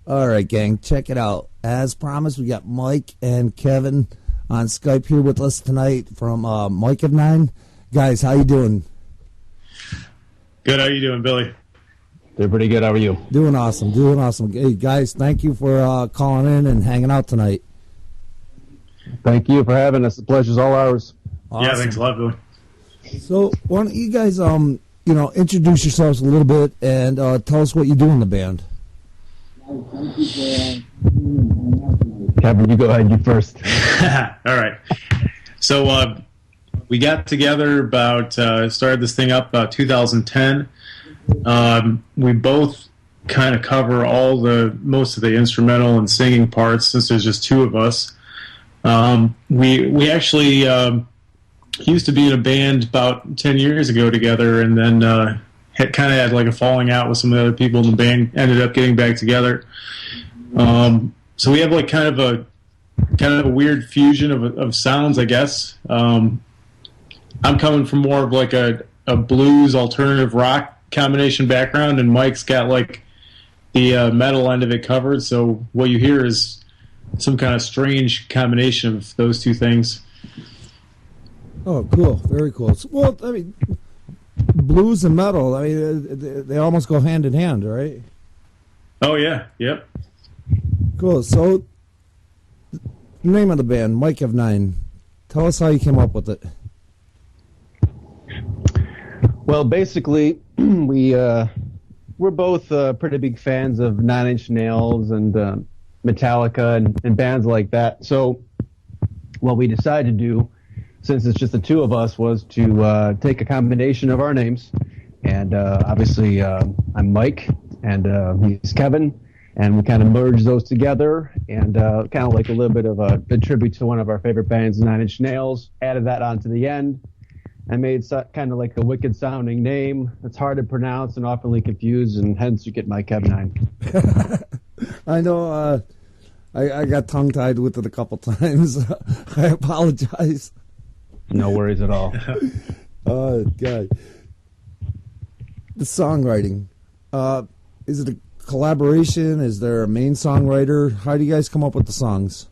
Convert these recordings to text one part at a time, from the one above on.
All right, gang, check it out. As promised, we got Mike and Kevin on Skype here with us tonight from MikeVninE. Guys, how you doing? Good. How you doing, Billy? Doing pretty good. How are you? Doing awesome. Hey, guys, thank you for calling in and hanging out tonight. Thank you for having us. The pleasure's all ours. Awesome. Yeah, thanks a lot, Billy. So, why don't you guys, introduce yourselves a little bit and tell us what you do in the band. Kevin, you go ahead. You first. All right. So we got together started this thing up about 2010. We both kind of cover most of the instrumental and singing parts since there's just two of us. We actually used to be in a band about 10 years ago together, and then had like a falling out with some of the other people in the band. Ended up getting back together. So we have like kind of a weird fusion of sounds, I guess. I'm coming from more of like a blues alternative rock combination background, and Mike's got like the metal end of it covered. So what you hear is some kind of strange combination of those two things. Oh, cool. Very cool. Well, I mean, blues and metal, I mean, they almost go hand in hand, right? Oh, yeah. Yep. Cool. So, the name of the band, MikeVninE. Tell us how you came up with it. Well, basically, we're both pretty big fans of Nine Inch Nails and Metallica and bands like that. So, what we decided to do, since it's just the two of us, was to take a combination of our names. And obviously, I'm Mike, and he's Kevin. And we kind of merged those together, and kind of like a little bit of a tribute to one of our favorite bands, Nine Inch Nails. Added that onto the end. I made kind of like a wicked-sounding name. It's hard to pronounce and oftenly confused, and hence you get MikeVninE. I know. I got tongue-tied with it a couple times. I apologize. No worries at all. Oh, God. The songwriting. Is it a collaboration? Is there a main songwriter? How do you guys come up with the songs?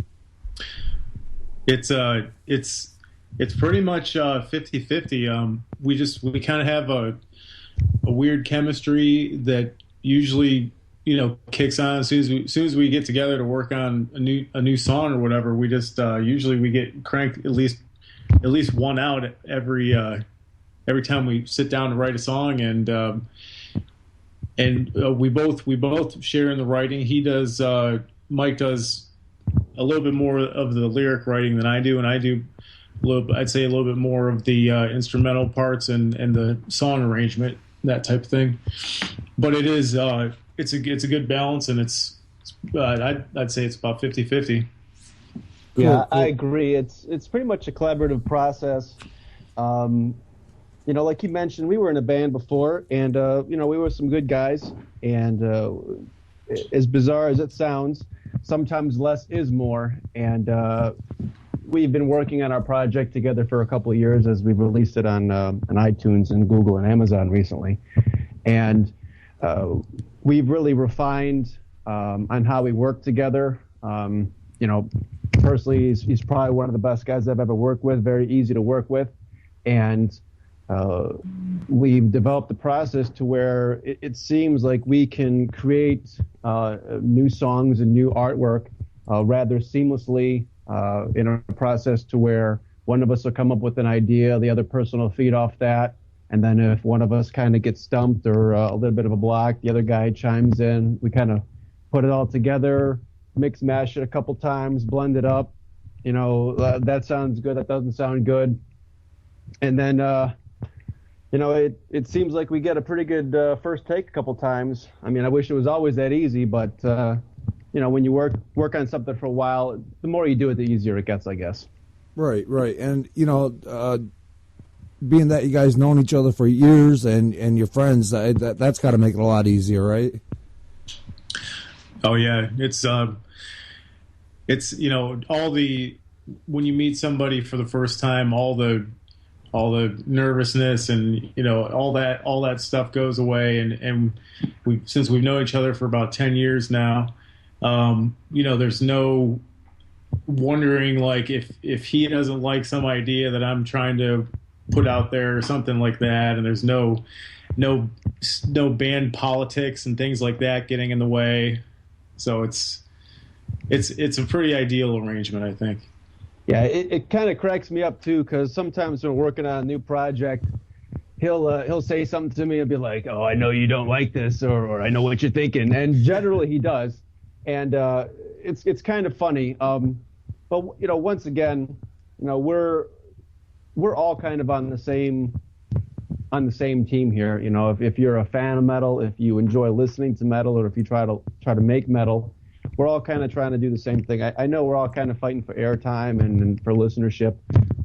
It's pretty much 50-50. We kind of have a weird chemistry that usually kicks on as soon as we get together to work on a new song or whatever. We just usually we get cranked at least one out every time we sit down to write a song, and we both share in the writing. He does Mike does a little bit more of the lyric writing than I do, and I do I'd say a little bit more of the instrumental parts and the song arrangement, that type of thing. But it is it's a good balance, and I'd say it's about 50-50. Yeah, cool. I agree. It's pretty much a collaborative process. Like you mentioned, we were in a band before, and we were some good guys. And as bizarre as it sounds, sometimes less is more. And we've been working on our project together for a couple of years as we've released it on iTunes and Google and Amazon recently. And we've really refined on how we work together. Personally, he's probably one of the best guys I've ever worked with, very easy to work with. And we've developed a process to where it seems like we can create new songs and new artwork rather seamlessly in a process to where one of us will come up with an idea, the other person will feed off that, and then if one of us kind of gets stumped or a little bit of a block, the other guy chimes in. We kind of put it all together, mix mash it a couple times, blend it up. That sounds good, that doesn't sound good. And then it seems like we get a pretty good first take a couple times. I mean, I wish it was always that easy, but when you work on something for a while, the more you do it, the easier it gets, I guess. Right. And being that you guys known each other for years and you're friends, that's got to make it a lot easier, right? Oh yeah, it's when you meet somebody for the first time, all the nervousness and all that stuff goes away, and since we've known each other for about 10 years now, There's no wondering like if he doesn't like some idea that I'm trying to put out there or something like that, and there's no band politics and things like that getting in the way. So it's a pretty ideal arrangement, I think. Yeah, it kind of cracks me up too, because sometimes when we're working on a new project, he'll say something to me and be like, "Oh, I know you don't like this," or "I know what you're thinking," and generally he does, and it's kind of funny. But once again, we're all kind of on the same team here. If you're a fan of metal, if you enjoy listening to metal, or if you try to make metal, we're all kind of trying to do the same thing. I know we're all kind of fighting for airtime and for listenership,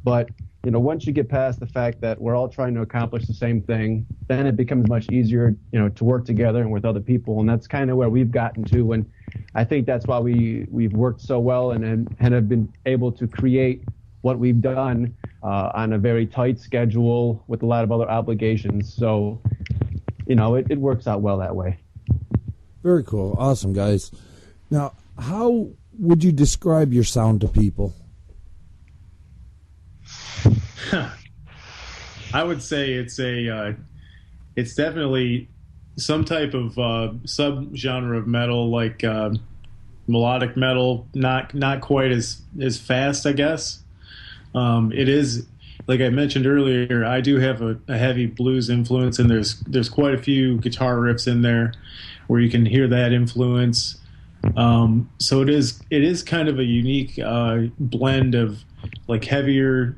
but once you get past the fact that we're all trying to accomplish the same thing, then it becomes much easier, to work together and with other people, and that's kind of where we've gotten to. And I think that's why we've worked so well and have been able to create what we've done on a very tight schedule with a lot of other obligations. So, it works out well that way. Very cool. Awesome, guys. Now, how would you describe your sound to people? I would say it's definitely some type of subgenre of metal, like melodic metal, not quite as fast, I guess. It is, like I mentioned earlier, I do have a heavy blues influence, and there's quite a few guitar riffs in there where you can hear that influence. So it is kind of a unique blend of like heavier,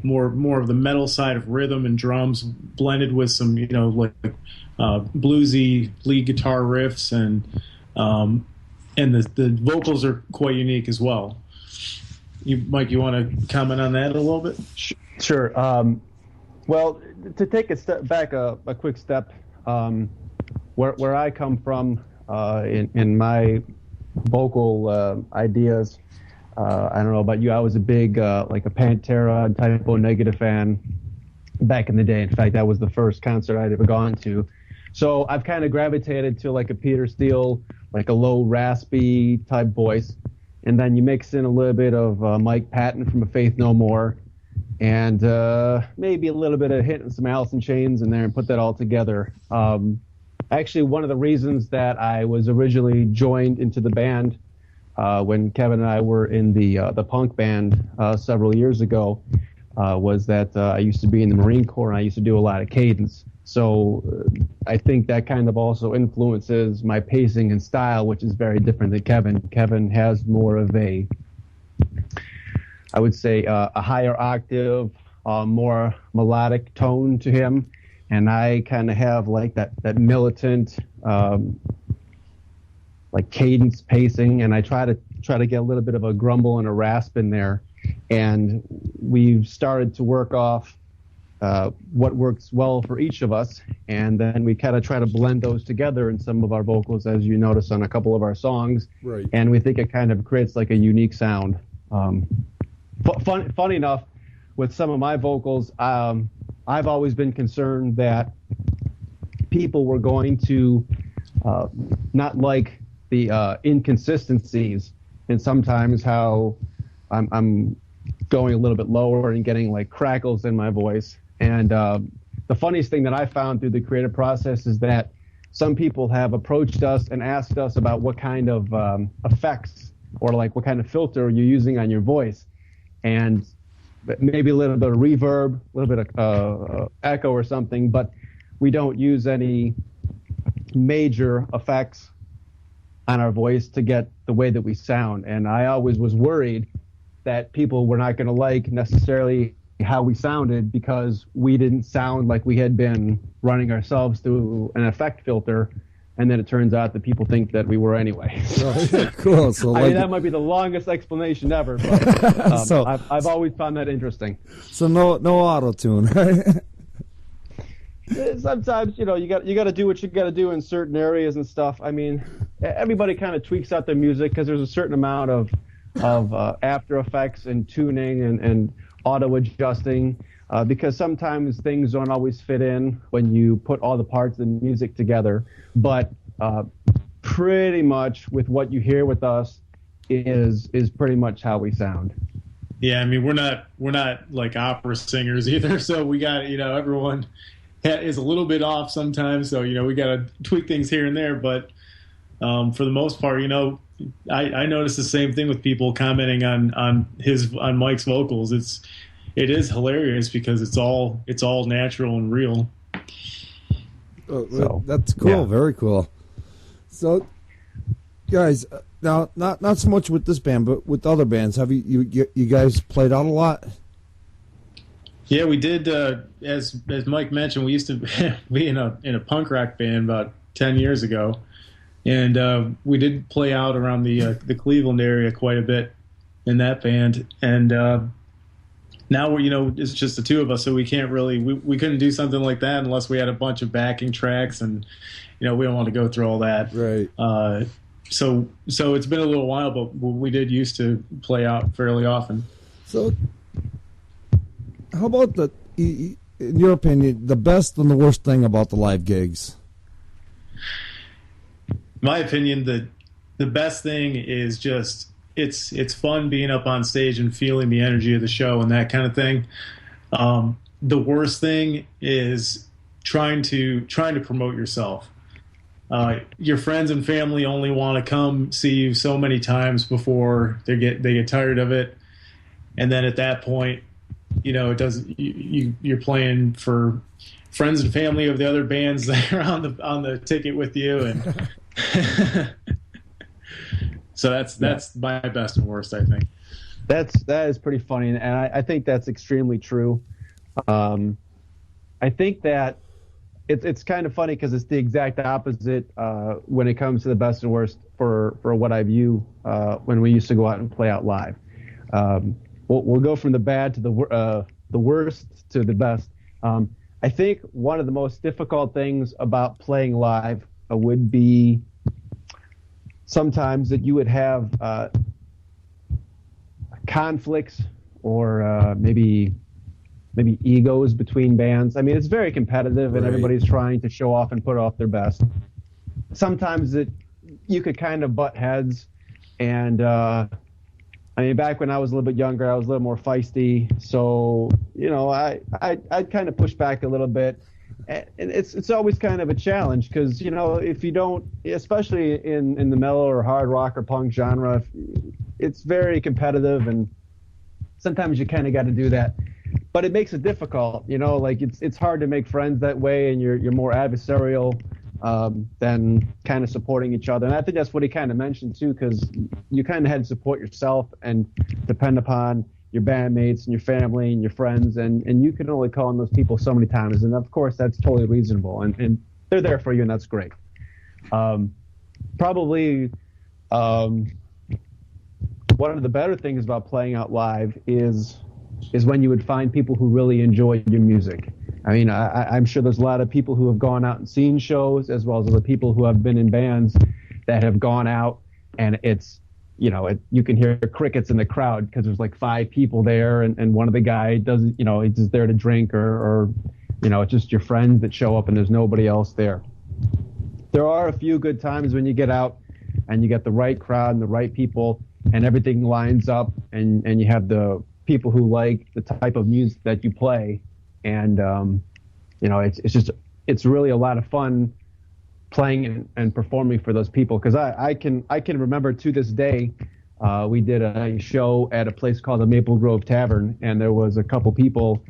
more of the metal side of rhythm and drums blended with some bluesy lead guitar riffs, and the vocals are quite unique as well. Mike, you want to comment on that a little bit? Sure. Well, to take a step back, a quick step, where I come from in my vocal ideas, I don't know about you, I was a big like a Pantera and Type O Negative fan back in the day. In fact, that was the first concert I'd ever gone to. So I've kind of gravitated to like a Peter Steele, like a low raspy type voice. And then you mix in a little bit of Mike Patton from A Faith No More, and maybe a little bit of hitting some Alice in Chains in there, and put that all together. Actually, one of the reasons that I was originally joined into the band when Kevin and I were in the punk band several years ago was that I used to be in the Marine Corps, and I used to do a lot of cadence. So I think that kind of also influences my pacing and style, which is very different than Kevin. Kevin has more of I would say, a higher octave, more melodic tone to him. And I kind of have like that militant, like cadence pacing, and I try to get a little bit of a grumble and a rasp in there. And we've started to work off what works well for each of us, and then we kind of try to blend those together in some of our vocals, as you notice on a couple of our songs. Right. And we think it kind of creates like a unique sound. Funny enough, with some of my vocals, I've always been concerned that people were going to not like the inconsistencies, and sometimes how I'm going a little bit lower and getting like crackles in my voice. And the funniest thing that I found through the creative process is that some people have approached us and asked us about what kind of effects or like what kind of filter you're using on your voice, and maybe a little bit of reverb, a little bit of echo or something, but we don't use any major effects on our voice to get the way that we sound. And I always was worried that people were not going to like necessarily how we sounded because we didn't sound like we had been running ourselves through an effect filter, and then it turns out that people think that we were anyway. Cool. So I mean, that might be the longest explanation ever, but so, I've always found that interesting. So no auto-tune, right? Sometimes, you got to do what you got to do in certain areas and stuff. I mean, everybody kind of tweaks out their music because there's a certain amount of After Effects and tuning and auto adjusting, because sometimes things don't always fit in when you put all the parts of the music together. But pretty much with what you hear with us is pretty much how we sound. Yeah, I mean, we're not like opera singers either, so we got, everyone is a little bit off sometimes, so we got to tweak things here and there, but for the most part, I noticed the same thing with people commenting on Mike's vocals. It is hilarious because it's all natural and real. Oh, that's cool. Yeah. Very cool. So, guys, now not so much with this band, but with other bands, have you guys played out a lot? Yeah, we did. As Mike mentioned, we used to be in a punk rock band about 10 years ago, and we did play out around the Cleveland area quite a bit in that band. And now we're it's just the two of us, so we can't really we couldn't do something like that unless we had a bunch of backing tracks, and we don't want to go through all that. Right. So it's been a little while, but we did used to play out fairly often. So, how about in your opinion, the best and the worst thing about the live gigs? My opinion, the best thing is just it's fun being up on stage and feeling the energy of the show and that kind of thing. The worst thing is trying to promote yourself. Your friends and family only want to come see you so many times before they get tired of it, and then at that point, it doesn't. You're playing for friends and family of the other bands that are on the ticket with you, and so that's my best and worst, I think. That is pretty funny, and I think that's extremely true. I think that. It's kind of funny because it's the exact opposite when it comes to the best and worst for what I view when we used to go out and play out live. We'll go from the bad to the worst to the best. I think one of the most difficult things about playing live would be sometimes that you would have conflicts or maybe egos between bands. I mean, it's very competitive, and everybody's trying to show off and put off their best. Sometimes you could kind of butt heads, and I mean, back when I was a little bit younger, I was a little more feisty, so I'd kind of push back a little bit, and it's always kind of a challenge because if you don't, especially in the metal or hard rock or punk genre, it's very competitive, and sometimes you kind of got to do that. But it makes it difficult, like it's hard to make friends that way, and you're more adversarial than kind of supporting each other. And I think that's what he kind of mentioned too, because you kind of had to support yourself and depend upon your bandmates and your family and your friends, and you can only call on those people so many times. And of course, that's totally reasonable, and they're there for you, and that's great. Probably one of the better things about playing out live is when you would find people who really enjoy your music. I mean, I'm sure there's a lot of people who have gone out and seen shows, as well as other people who have been in bands that have gone out, and it's, you can hear crickets in the crowd because there's like 5 people there, and one of the guy doesn't, he's just there to drink, or it's just your friends that show up and there's nobody else there. There are a few good times when you get out and you get the right crowd and the right people, and everything lines up, and you have the people who like the type of music that you play, and it's really a lot of fun playing and performing for those people, because I can remember to this day we did a show at a place called the Maple Grove Tavern, and there was a couple people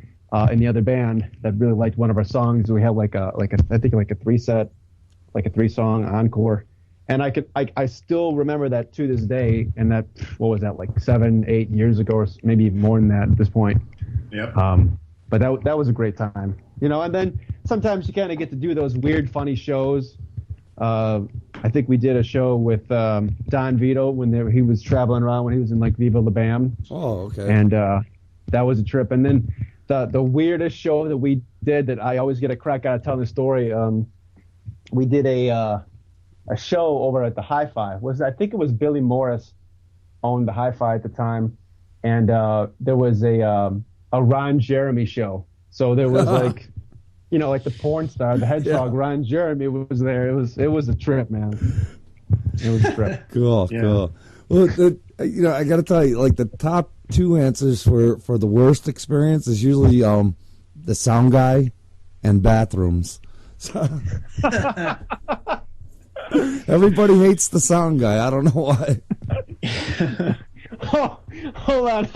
in the other band that really liked one of our songs. We had like a I think like a 3-song encore. And I still remember that to this day, and that, what was that, like 7-8 years ago, or maybe even more than that at this point. Yep. But that was a great time, and then sometimes you kind of get to do those weird, funny shows. I think we did a show with Don Vito when he was traveling around when he was in like Viva La Bam. Oh, okay. And that was a trip. And then the weirdest show that we did that I always get a crack out of telling the story, we did a show over at the Hi-Fi. I think it was Billy Morris owned the Hi-Fi at the time, and there was a Ron Jeremy show. So there was like, like the porn star, the Hedgehog, Ron Jeremy was there. It was a trip, man. It was great. Cool, Yeah. cool. Well, I got to tell you, like the top two answers for the worst experience is usually the sound guy and bathrooms. So, everybody hates the sound guy. I don't know why. Oh, hold on.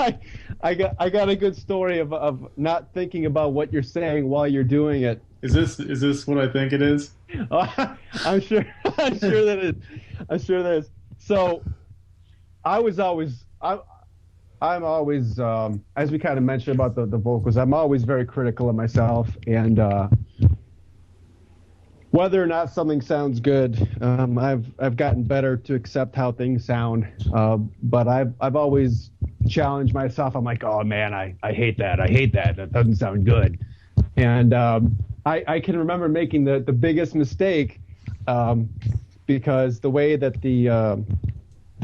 I got a good story of not thinking about what you're saying while you're doing it. Is this what I think it is? I'm sure that it is. I'm sure that is. So I'm always as we kind of mentioned about the vocals, I'm always very critical of myself, and whether or not something sounds good, I've gotten better to accept how things sound. But I've always challenged myself. I'm like, oh man, I hate that. That doesn't sound good. And I can remember making the biggest mistake because the way that the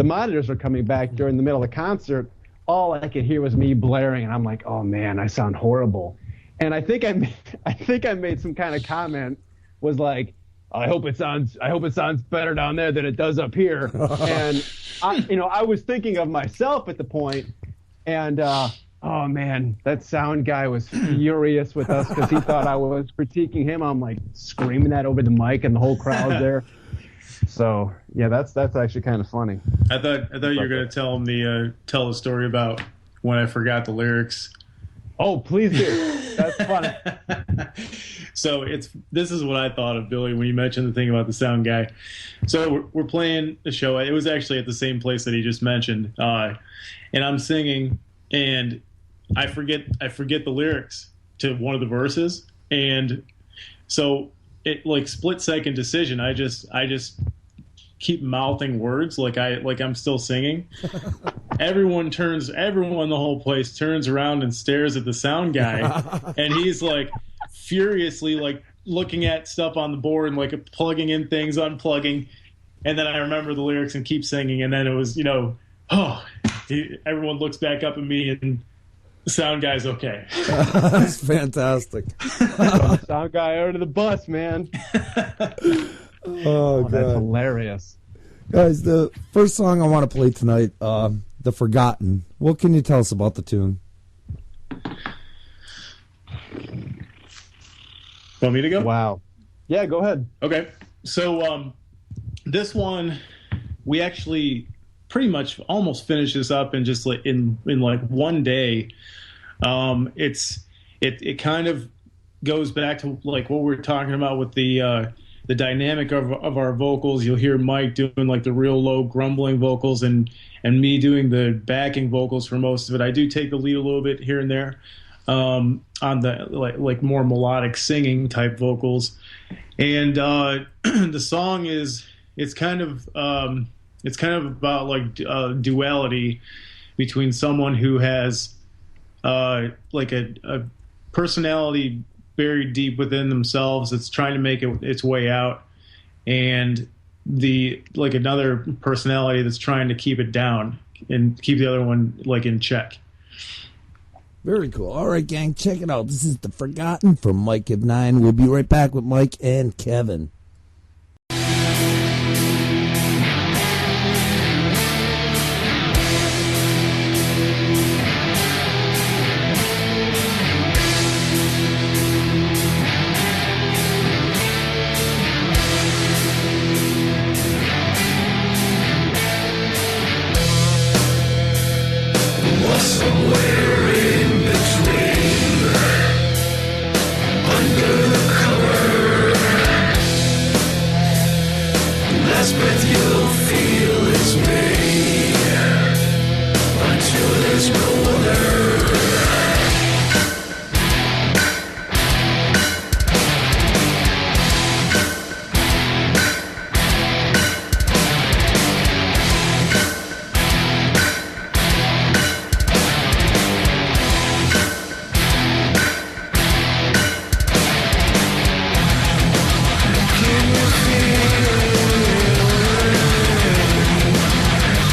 monitors were coming back during the middle of the concert, all I could hear was me blaring, and I'm like, oh man, I sound horrible. And I think I made some kind of comment, was like, I hope it sounds better down there than it does up here. And I was thinking of myself at the point, and oh man, that sound guy was furious with us because he thought I was critiquing him. I'm like screaming that over the mic and the whole crowd there. So yeah, that's actually kind of funny. I thought you were gonna tell him tell a story about when I forgot the lyrics. Oh, please do. That's funny. So this is what I thought of, Billy, when you mentioned the thing about the sound guy. So we're playing the show. It was actually at the same place that he just mentioned, and I'm singing, and I forget the lyrics to one of the verses, and so it like split second decision. I just keep mouthing words like I'm still singing. Everyone the whole place turns around and stares at the sound guy, and he's like furiously like looking at stuff on the board and like plugging in things, unplugging. And then I remember the lyrics and keep singing, and then it was, everyone looks back up at me, and the sound guy's okay. That's fantastic. Sound guy under the bus, man. Oh, God. That's hilarious. Guys, the first song I want to play tonight, The Forgotten. What can you tell us about the tune? Want me to go? Wow. Yeah, go ahead. Okay. So this one, we actually pretty much almost finished this up in just like in like one day. It kind of goes back to like what we were talking about with the dynamic of our vocals. You'll hear Mike doing like the real low grumbling vocals and me doing the backing vocals for most of it. I do take the lead a little bit here and there on the like more melodic singing type vocals. And the song it's kind of about like duality between someone who has like a personality buried deep within themselves that's trying to make its way out, and like another personality that's trying to keep it down and keep the other one like in check. Very cool. All right, gang, check it out. This is The Forgotten from MikeVninE. We'll be right back with Mike and Kevin.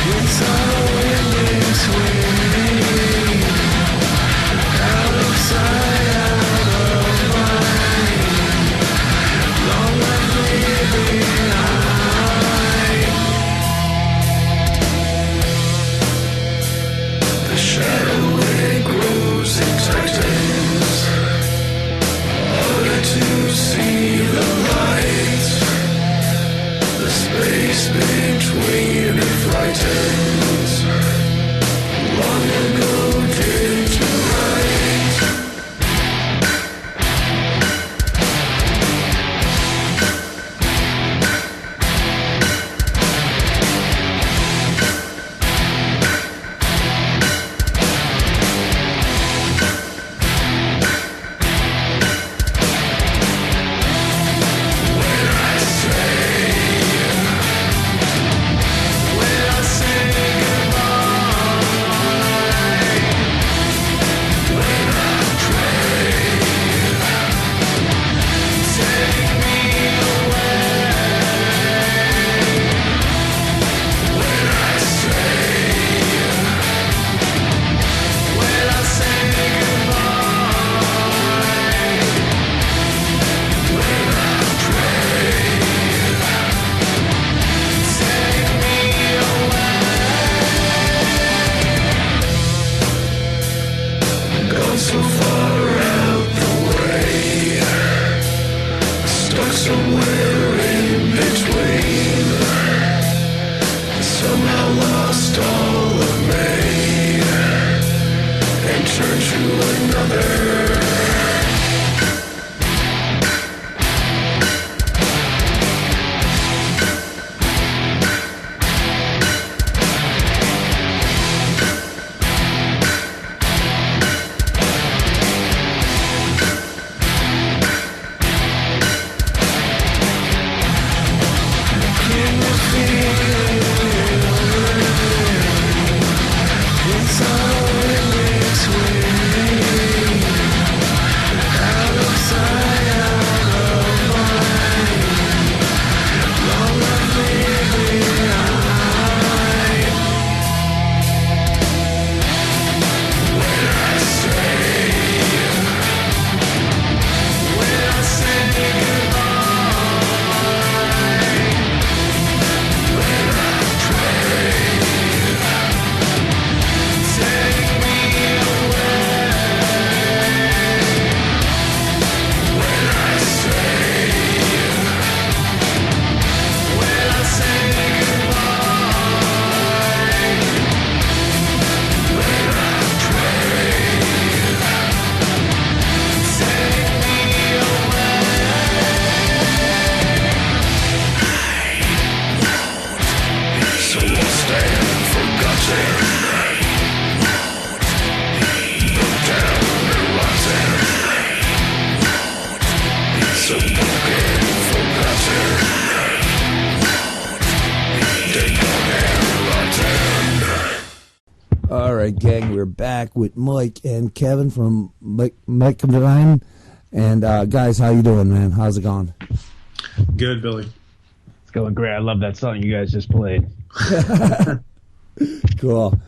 It's all in between. lost all of me and turned to another. All right, gang, we're back with Mike and Kevin from MikeVninE. And guys, how you doing, man? How's it going? Good, Billy. It's going great. I love that song you guys just played. Cool.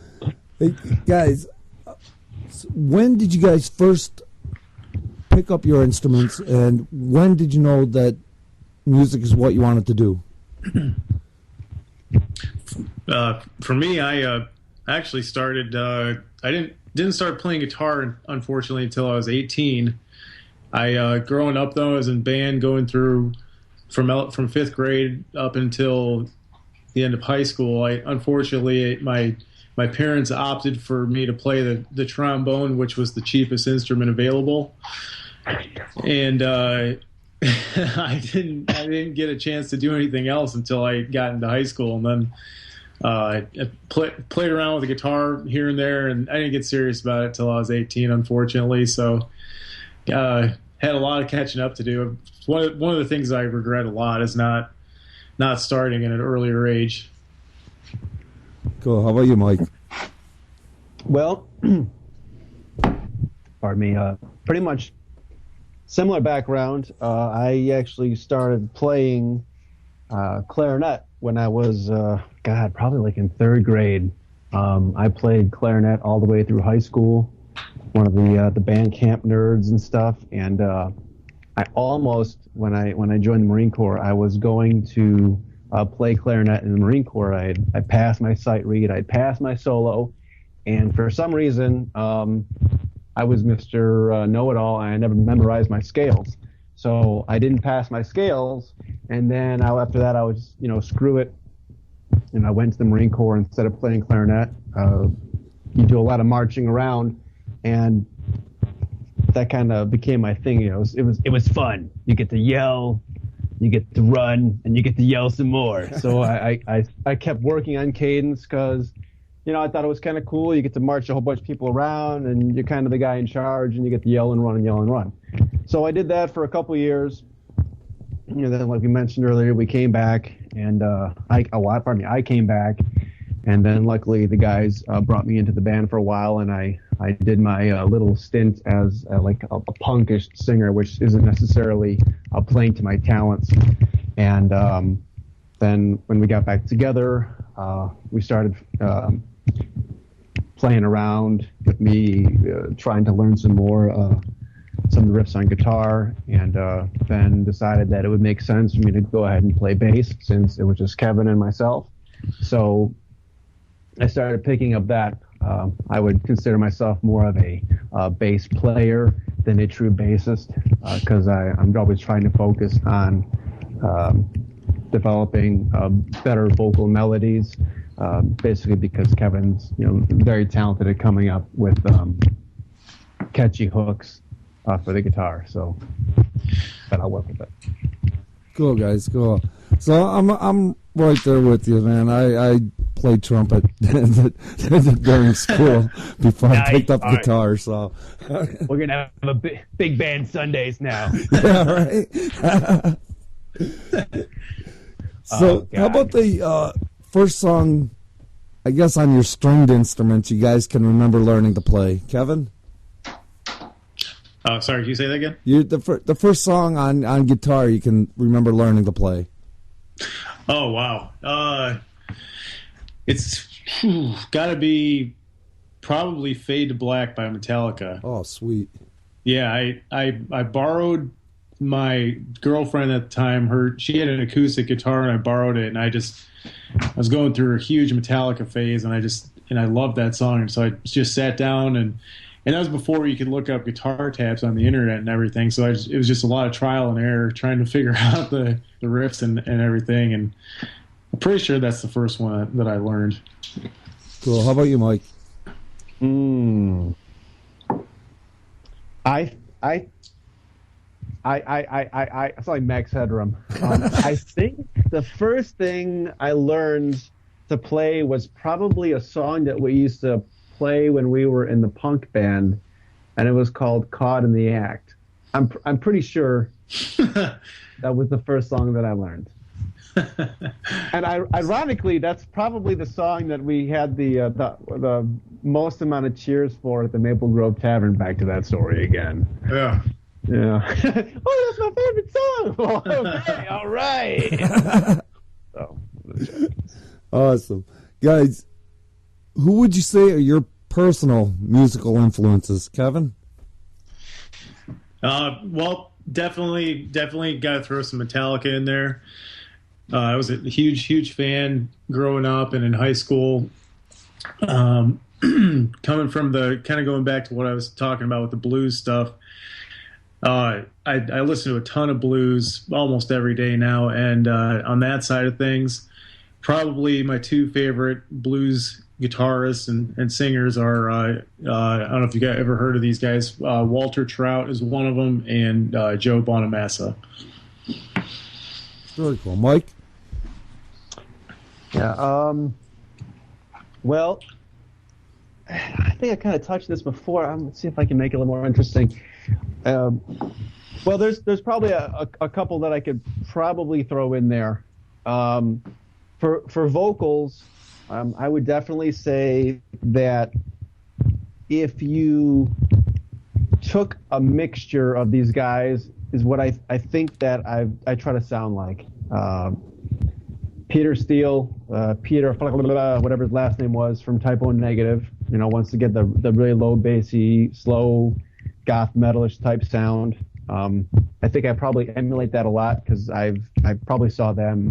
Hey, guys, when did you guys first pick up your instruments, and when did you know that music is what you wanted to do? For me, I actually started. I didn't start playing guitar, unfortunately, until I was 18. I growing up though, I was in band, going through from fifth grade up until the end of high school. Unfortunately my parents opted for me to play the trombone, which was the cheapest instrument available, and I didn't get a chance to do anything else until I got into high school, and then I played around with the guitar here and there, and I didn't get serious about it till I was 18, unfortunately. So had a lot of catching up to do. One of the things I regret a lot is not starting at an earlier age. Cool. How about you, Mike? Well, pardon me. Pretty much similar background. I actually started playing clarinet when I was, probably like in third grade. I played clarinet all the way through high school. One of the band camp nerds and stuff. And I almost, when I joined the Marine Corps, I was going to play clarinet in the Marine Corps. I passed my sight read, I passed my solo, and for some reason, I was Mr. Know-It-All, and I never memorized my scales. So I didn't pass my scales, and then after that, I was, screw it, and I went to the Marine Corps instead of playing clarinet. You do a lot of marching around, and that kind of became my thing. It was fun. You get to yell, you get to run, and you get to yell some more. So I kept working on cadence because, I thought it was kind of cool. You get to march a whole bunch of people around, and you're kind of the guy in charge, and you get to yell and run and yell and run. So I did that for a couple of years. Then like we mentioned earlier, we came back, and I came back, and then luckily the guys brought me into the band for a while, and I did my little stint as like a punkish singer, which isn't necessarily playing to my talents. And then when we got back together, we started playing around with me, trying to learn some of the riffs on guitar, and then decided that it would make sense for me to go ahead and play bass since it was just Kevin and myself. So I started picking up that. I would consider myself more of a bass player than a true bassist, because I'm always trying to focus on developing better vocal melodies. basically because Kevin's very talented at coming up with catchy hooks for the guitar. So, but I'll work with it. Cool, guys, cool. So I'm right there with you, man. I played trumpet during school before I picked up guitar. So we're gonna have a big band Sundays now. Yeah, right. So how about the first song, I guess, on your stringed instruments you guys can remember learning to play? Kevin? Sorry, can you say that again? The first song on guitar you can remember learning to play. Oh, wow. It's got to be probably Fade to Black by Metallica. Oh, sweet. Yeah, I borrowed my girlfriend at the time. She had an acoustic guitar, and I borrowed it, and I was going through a huge Metallica phase, and I loved that song, and so I just sat down, and that was before you could look up guitar tabs on the internet and everything. So it was just a lot of trial and error trying to figure out the riffs and everything, and I'm pretty sure that's the first one that I learned. Cool. How about you, Mike? I saw like Max Headroom. I think the first thing I learned to play was probably a song that we used to play when we were in the punk band, and it was called "Caught in the Act." I'm pretty sure that was the first song that I learned. And ironically, that's probably the song that we had the most amount of cheers for at the Maple Grove Tavern. Back to that story again. Yeah. Yeah. Oh, that's my favorite song. Oh, okay, all right. So, awesome, guys. Who would you say are your personal musical influences, Kevin? Well, definitely got to throw some Metallica in there. I was a huge fan growing up and in high school. Coming from going back to what I was talking about with the blues stuff. I listen to a ton of blues almost every day now, and on that side of things, probably my two favorite blues guitarists and singers are I don't know if you guys ever heard of these guys. Walter Trout is one of them, and Joe Bonamassa. Very cool, Mike. Yeah. Well, I think I kind of touched this before. Let's see if I can make it a little more interesting. Well, there's probably a couple that I could probably throw in there. For vocals, I would definitely say that if you took a mixture of these guys, is what I think that I try to sound like. Peter Steele, Peter, whatever his last name was, from Type O Negative, wants to get the really low bassy, slow, goth metalish type sound. I think I probably emulate that a lot because I probably saw them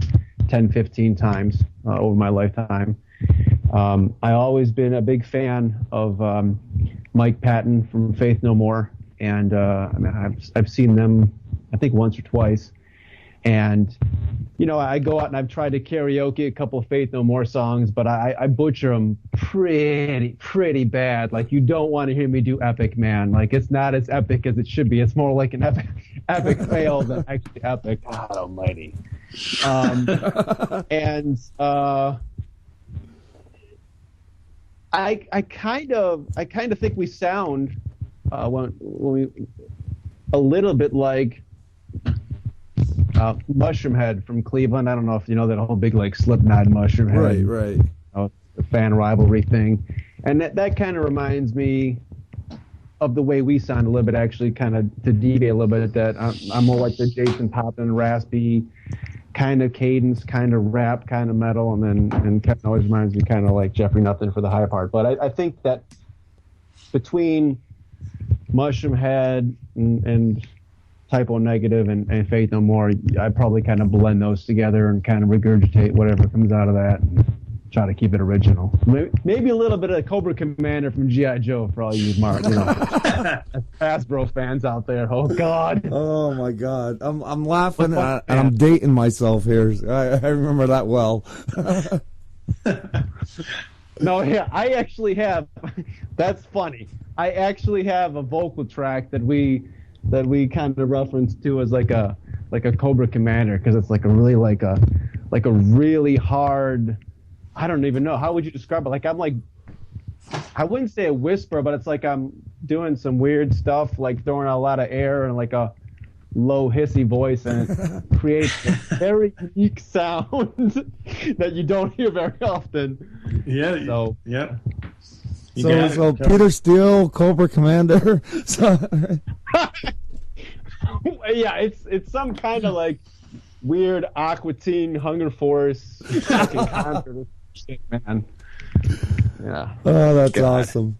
10, 15 times over my lifetime. I always been a big fan of Mike Patton from Faith No More, and I've seen them I think once or twice, and I go out and I've tried to karaoke a couple of Faith No More songs, but I butcher them pretty bad. Like, you don't want to hear me do Epic, man. Like, it's not as epic as it should be. It's more like an epic fail than actually epic. God almighty. And I kind of think we sound when we a little bit like Mushroom Head from Cleveland. I don't know if you know that whole big like Slipknot Mushroom Head, right. The fan rivalry thing, and that kind of reminds me of the way we sound a little bit. Actually, kind of to deviate a little bit. That I'm more like the Jason Poppin, raspy kind of cadence, kind of rap, kind of metal, and Kevin always reminds me kind of like Jeffrey Nothing for the high part. But I think that between Mushroom Head and Type O Negative and Faith No More, I probably kind of blend those together and kind of regurgitate whatever comes out of that and try to keep it original. Maybe a little bit of Cobra Commander from G.I. Joe for all you Hasbro fans out there. Oh, God. Oh, my God. I'm laughing and I'm dating myself here. I remember that well. No, yeah, I actually have. That's funny. I actually have a vocal track that we kind of reference to as like a Cobra Commander, because it's like a really hard. I don't even know, how would you describe it. Like I'm like, I wouldn't say a whisper, but it's like I'm doing some weird stuff, like throwing out a lot of air and like a low hissy voice, and it creates a very unique sound that you don't hear very often. Yeah. So yeah. So Peter Steele, Cobra Commander. So, yeah, it's some kind of like weird Aqua Teen Hunger Force fucking concert shit, man. Yeah. oh, that's God. awesome.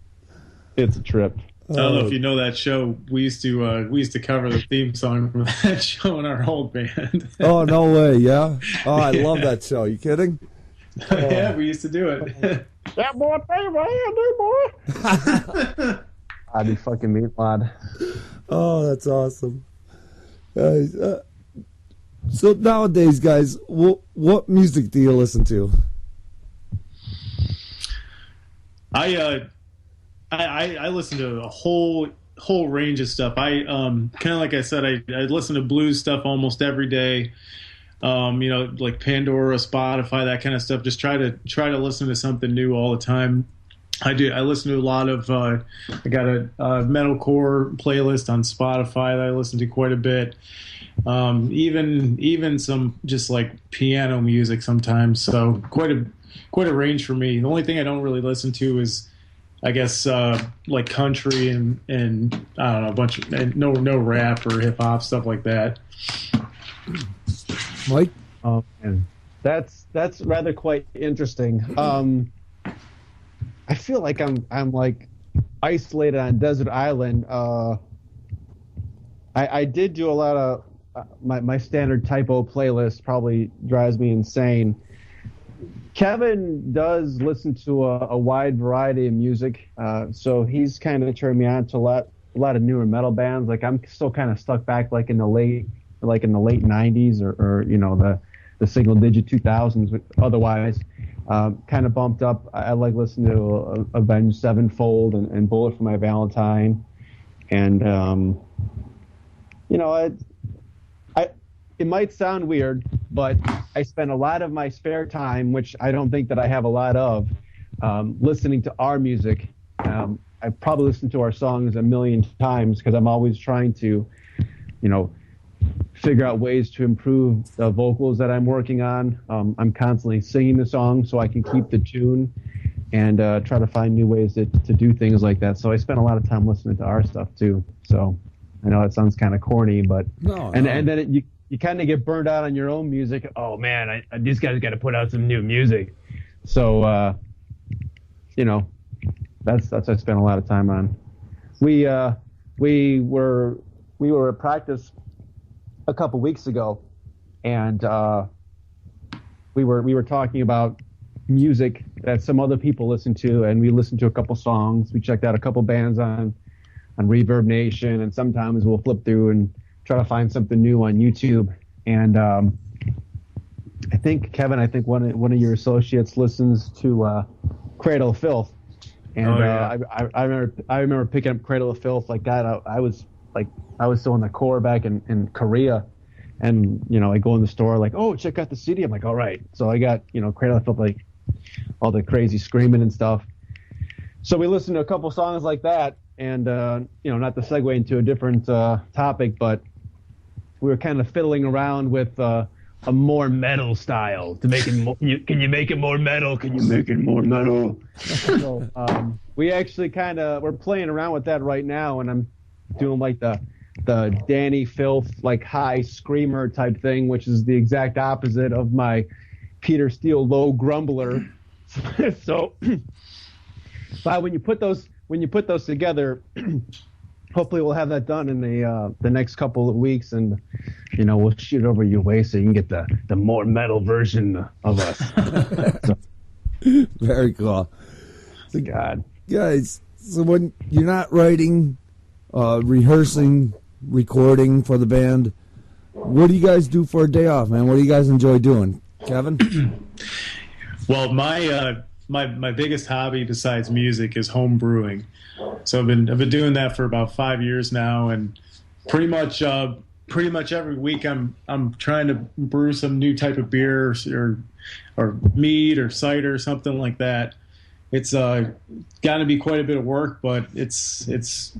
It's a trip. I don't know if you know that show. We used to cover the theme song from that show in our old band. Oh, no way, yeah? Oh, I love that show. You kidding? Yeah, we used to do it. That boy, boy. I'd be fucking meat lad. Oh, that's awesome. Guys, so nowadays, guys, what music do you listen to? I listen to a whole range of stuff. I kind of like I said, I listen to blues stuff almost every day. Like Pandora, Spotify, that kind of stuff. Just try to listen to something new all the time. I listen to a lot of. I got a metalcore playlist on Spotify that I listen to quite a bit. Even some just like piano music sometimes. So quite a range for me. The only thing I don't really listen to is, I guess, like country and I don't know, a bunch of no rap or hip hop, stuff like that. Mike? Oh man, that's rather quite interesting. I feel like I'm like isolated on a desert island. I did do a lot of my standard typo playlist. Probably drives me insane. Kevin does listen to a wide variety of music, so he's kind of turned me on to a lot of newer metal bands. Like I'm still kind of stuck back like in the late 90s or the single digit 2000s. Otherwise, kind of bumped up. I like listening to Avenged Sevenfold and Bullet for My Valentine, and it might sound weird, but I spend a lot of my spare time, which I don't think that I have a lot of, listening to our music. I probably listen to our songs a million times because I'm always trying to, figure out ways to improve the vocals that I'm working on. I'm constantly singing the song so I can keep the tune and try to find new ways to do things like that. So I spend a lot of time listening to our stuff too. So I know it sounds kind of corny, but and then you kind of get burned out on your own music. Oh man, these guys got to put out some new music. So that's what I spent a lot of time on. We were at practice a couple weeks ago, and we were talking about music that some other people listen to, and we listened to a couple songs. We checked out a couple bands on Reverb Nation, and sometimes we'll flip through and try to find something new on YouTube. And I think Kevin, one of your associates listens to Cradle of Filth, and I remember picking up Cradle of Filth like that. I was still in the Corps back in Korea, and I go in the store like, oh, check out the CD. I'm like, all right. So I got Cradle of Filth, like all the crazy screaming and stuff. So we listened to a couple songs like that, and not to segue into a different topic, but we were kind of fiddling around with a more metal style to make it more. Can you make it more metal? Can you make it more metal? So we actually we're playing around with that right now, and I'm doing like the Danny Filth like high screamer type thing, which is the exact opposite of my Peter Steele low grumbler. So, but when you put those together, hopefully we'll have that done in the next couple of weeks, and we'll shoot it over your way so you can get the more metal version of us. So, very cool. So, God, guys, so when you're not writing, rehearsing, recording for the band, what do you guys do for a day off, man? What do you guys enjoy doing, Kevin? Well, my biggest hobby besides music is home brewing. So I've been doing that for about 5 years now, and pretty much every week I'm trying to brew some new type of beer or mead or cider or something like that. It's got to be quite a bit of work, but it's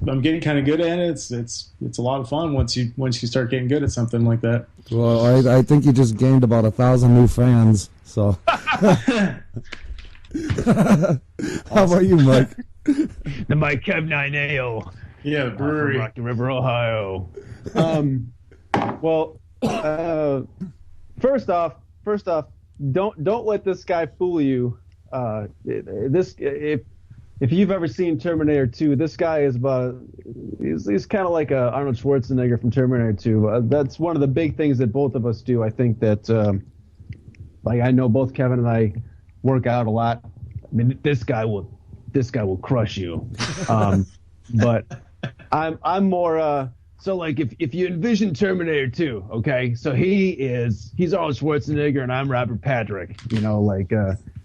I'm getting kind of good at it. It's a lot of fun once you start getting good at something like that. Well, I think you just gained about 1,000 new fans. So, how about you, Mike? The MikeVninE Ale. Yeah, brewery, from Rocky River, Ohio. Well, first off, don't let this guy fool you. If you've ever seen Terminator 2, this guy is he's kind of like Arnold Schwarzenegger from Terminator 2. That's one of the big things that both of us do. I think that like I know both Kevin and I work out a lot. I mean, this guy will crush you. But I'm more so like if you envision Terminator 2, okay? So he's Arnold Schwarzenegger and I'm Robert Patrick. You know, like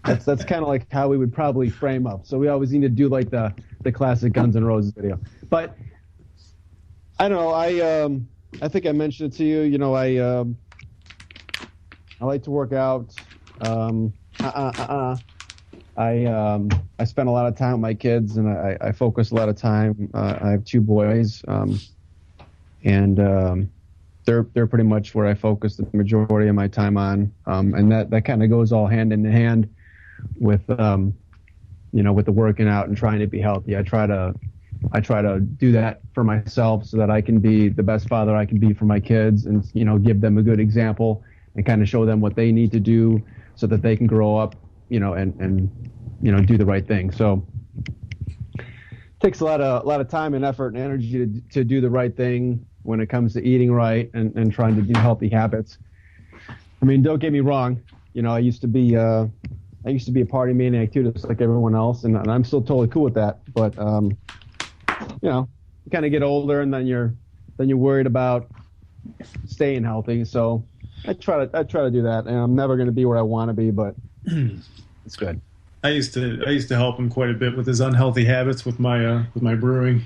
that's kind of like how we would probably frame up. So we always need to do like the classic Guns N' Roses video. But I don't know. I think I mentioned it to you. You know, I like to work out. I spend a lot of time with my kids, and I focus a lot of time. I have 2 boys, and they're pretty much where I focus the majority of my time on. And that kind of goes all hand in hand with with the working out and trying to be healthy. I try to do that for myself so that I can be the best father I can be for my kids, and give them a good example and kind of show them what they need to do so that they can grow up, and do the right thing. So it takes a lot of time and effort and energy to do the right thing when it comes to eating right and trying to do healthy habits. I mean, don't get me wrong. I used to be a party maniac too, just like everyone else, and I'm still totally cool with that. But you kind of get older, and then you're worried about staying healthy. So I try to do that, and I'm never going to be where I want to be, but it's good. I used to help him quite a bit with his unhealthy habits with my brewing.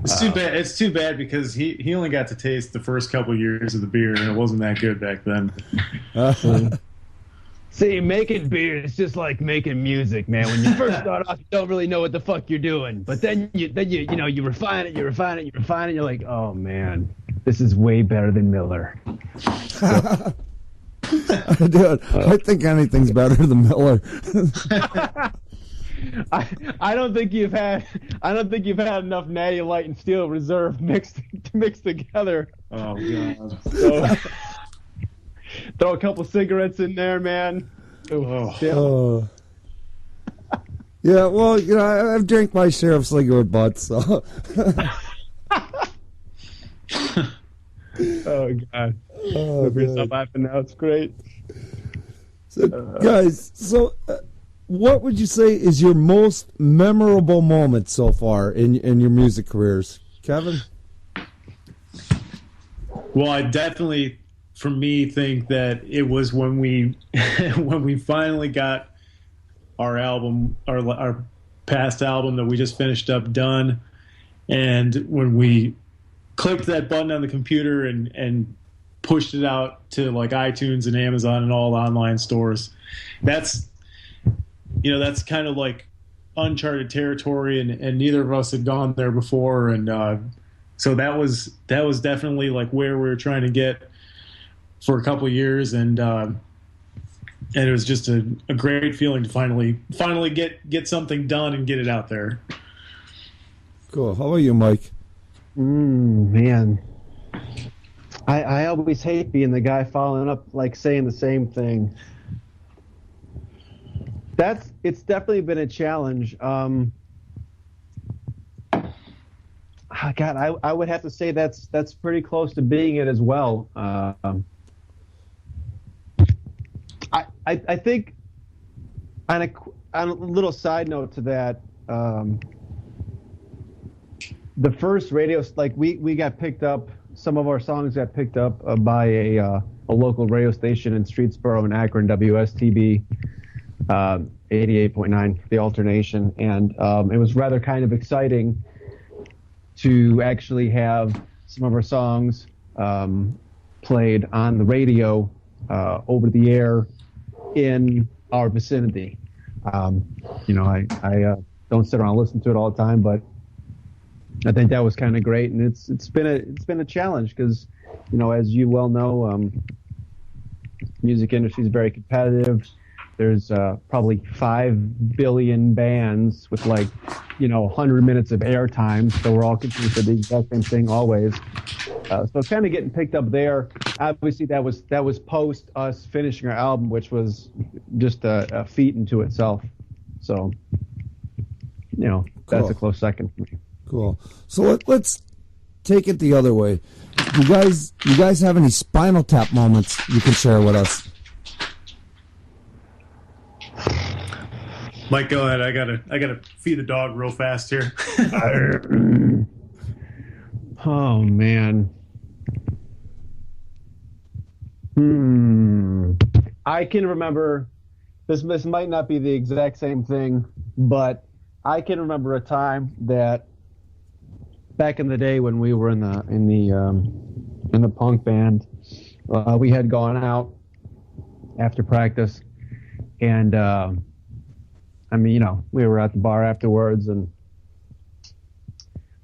It's too bad because he only got to taste the first couple of years of the beer, and it wasn't that good back then. See, making beer is just like making music, man. When you first start off, you don't really know what the fuck you're doing, but then you refine it, and you're like, oh man, this is way better than Miller. Dude, I think anything's better than Miller. I don't think you've had enough Natty Light and Steel Reserve mixed together. Oh god. So, throw a couple cigarettes in there, man. Yeah, well, I've drank my share of cigarette butts, so. Oh god. Oh, stop laughing now. It's great. So, guys, what would you say is your most memorable moment so far in your music careers, Kevin? Well, I definitely, for me, think that it was when we finally got our album, our past album that we just finished up done, and when we clicked that button on the computer and pushed it out to like iTunes and Amazon and all online stores. That's kind of like uncharted territory, and neither of us had gone there before, and so that was definitely like where we were trying to get for a couple of years, and it was just a great feeling to finally get something done and get it out there. Cool. How about you, Mike? Man, I always hate being the guy following up, like saying the same thing. It's definitely been a challenge. God, I would have to say that's pretty close to being it as well. I think on a little side note to that, the first radio, like we got picked up. Some of our songs got picked up by a local radio station in Streetsboro in Akron, WSTB 88.9, the alternation, and it was rather kind of exciting to actually have some of our songs played on the radio over the air in our vicinity. You know, I don't sit around and listen to it all the time, but I think that was kind of great, and it's been a challenge because, you know, as you well know, music industry is very competitive. There's probably 5 billion bands with, like, you know, 100 minutes of airtime, so we're all competing for the exact same thing always. So kind of getting picked up there. Obviously, that was post us finishing our album, which was just a feat into itself. So, you know, that's Cool. a close second for me. Cool. So let's take it the other way. You guys have any Spinal Tap moments you can share with us? Mike, go ahead. I gotta feed the dog real fast here. Oh man. I can remember this might not be the exact same thing, but I can remember a time that back in the day when we were in the punk band, we had gone out after practice, and I mean, you know, we were at the bar afterwards, and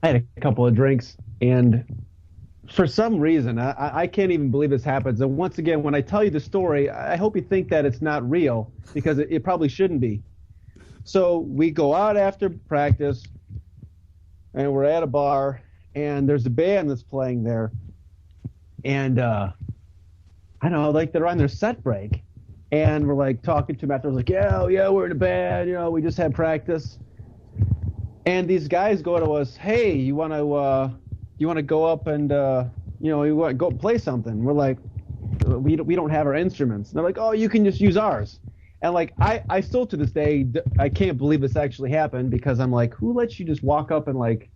I had a couple of drinks, and for some reason, I can't even believe this happens. And once again, when I tell you the story, I hope you think that it's not real, because it probably shouldn't be. So we go out after practice, and we're at a bar, and there's a band that's playing there, and I don't know, like they're on their set break, and we're like talking to them afterwards, like, yeah, we're in a band, you know, we just had practice, and these guys go to us, hey, you want to go up and you know, you want to go play something? We're like, we don't have our instruments. And they're like, oh, you can just use ours. And like, I still to this day, I can't believe this actually happened, because I'm like, who lets you just walk up and like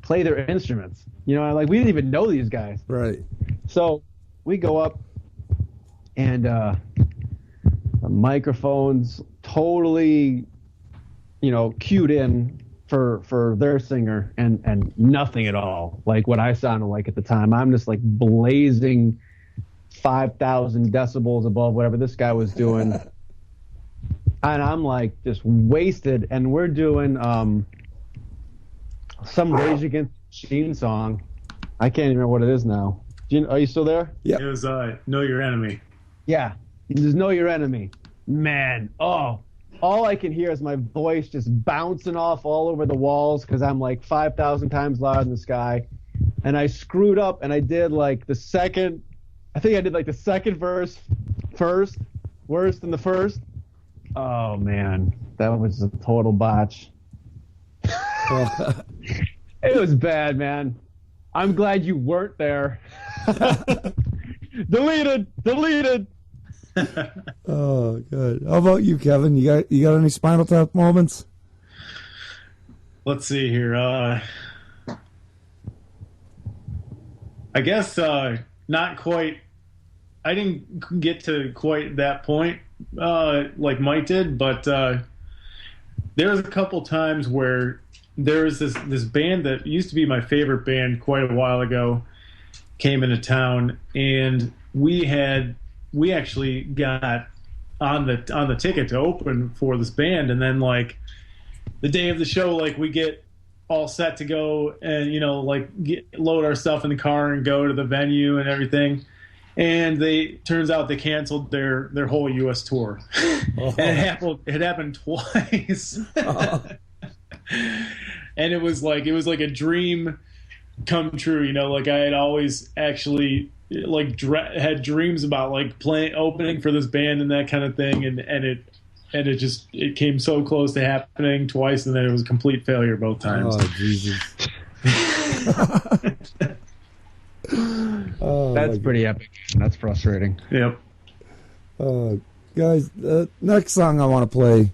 play their instruments? You know, like we didn't even know these guys. Right. So we go up, and the microphones totally, you know, cued in for their singer, and nothing at all like what I sounded like at the time. I'm just like blazing 5,000 decibels above whatever this guy was doing. And I'm like just wasted, and we're doing some Rage Against the Machine song. I can't even remember what it is now. Are you still there? Yeah. It was Know Your Enemy. Yeah. Just Know Your Enemy. Man, oh, all I can hear is my voice just bouncing off all over the walls, because I'm like 5,000 times louder than this guy. And I screwed up, and I did like the second verse first, worse than the first. Oh man, that was a total botch. It was bad, man. I'm glad you weren't there. Deleted. Oh, good. How about you, Kevin? You got any Spinal Tap moments? Let's see here. I guess not quite. I didn't get to quite that point like Mike did, but there was a couple times where there was this band that used to be my favorite band quite a while ago came into town, and we actually got on the ticket to open for this band, and then like the day of the show, like we get all set to go, and you know, like load our stuff in the car and go to the venue and everything, and turns out they canceled their whole U.S. tour. Oh. And it happened twice. Oh. And it was like a dream come true, you know, like I had always actually like had dreams about like opening for this band and that kind of thing, and it came so close to happening twice, and then it was a complete failure both times. Oh, Jesus. Oh, That's pretty epic. That's frustrating. Yep. Guys, next song I want to play,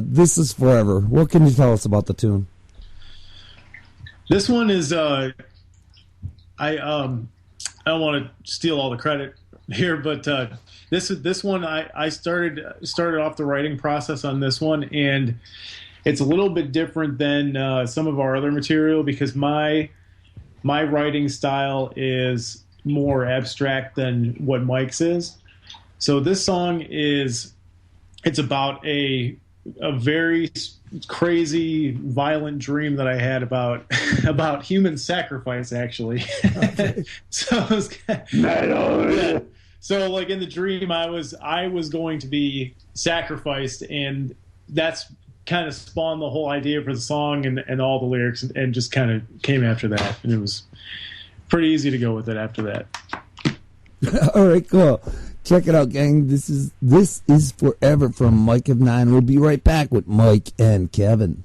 This Is Forever. What can you tell us about the tune? This one is I don't want to steal all the credit here, but this one I started off the writing process on this one, and it's a little bit different than some of our other material because my writing style is more abstract than what Mike's is. So this song it's about a very crazy, violent dream that I had about human sacrifice, actually. Okay. So it was yeah. So like in the dream, I was going to be sacrificed, and that's kind of spawned the whole idea for the song and all the lyrics, and just kind of came after that, and it was pretty easy to go with it after that. All right, cool. Check it out, gang. This is Forever from Mike of Nine. We'll be right back with Mike and Kevin.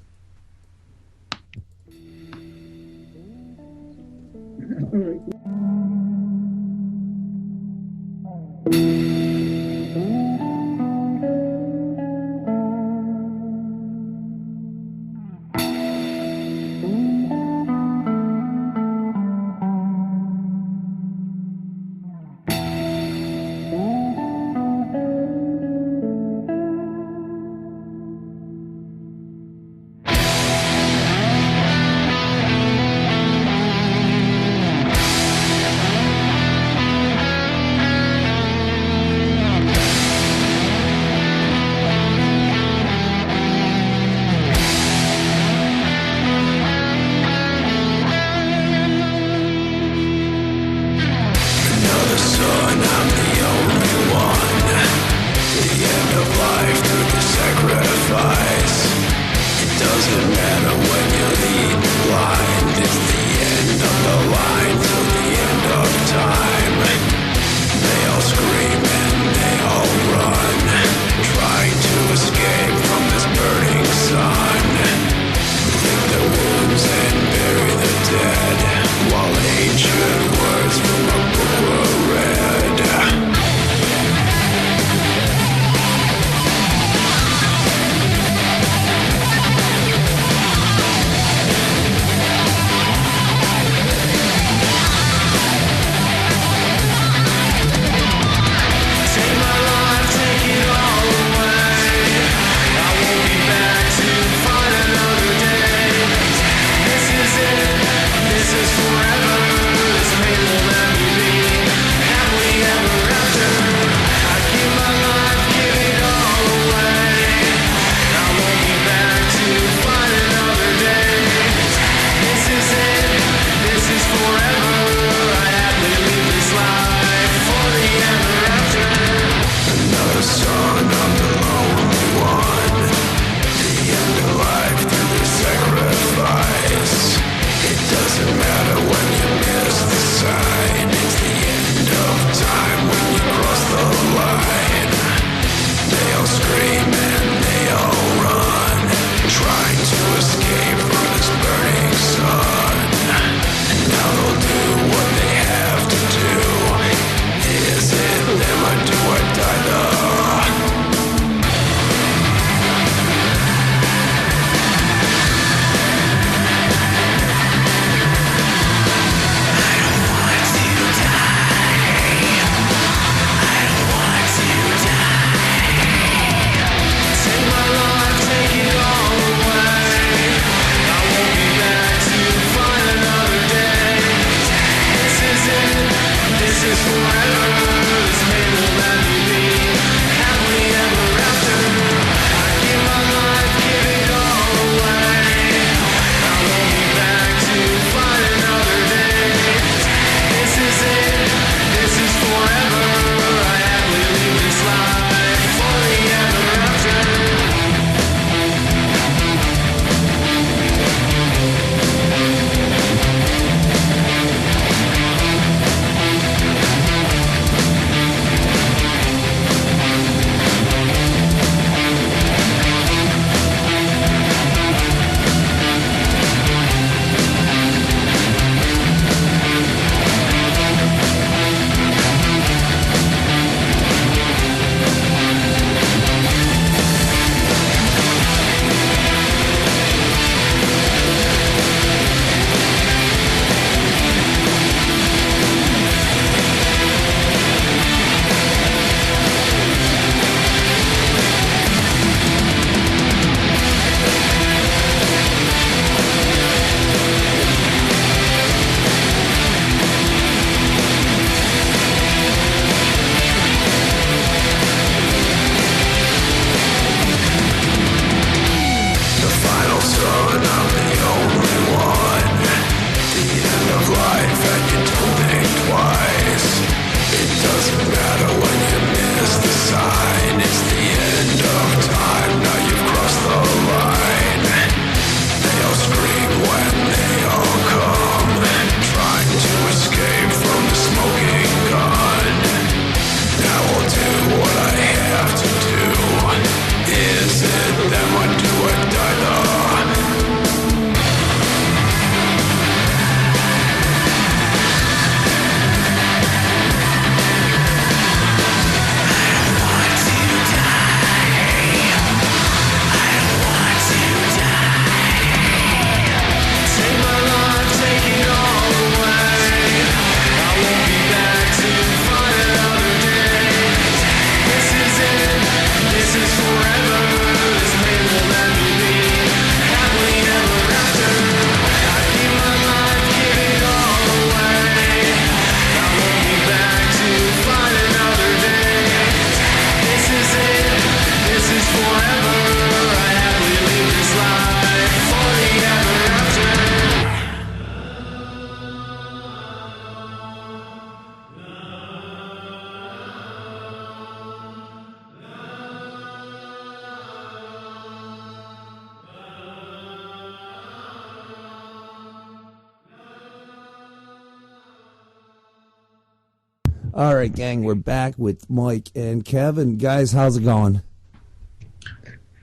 All right, gang, we're back with Mike and Kevin. Guys, how's it going?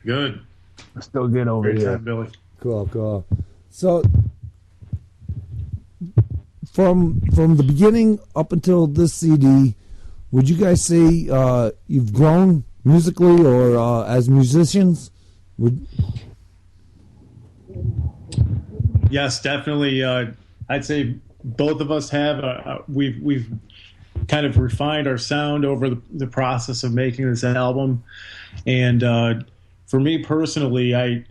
Good. Still good over Great here. time, Billy. Cool. So, from the beginning up until this CD, would you guys say you've grown musically or as musicians? Yes, definitely. I'd say both of us have. We've kind of refined our sound over the process of making this album, and for me personally, I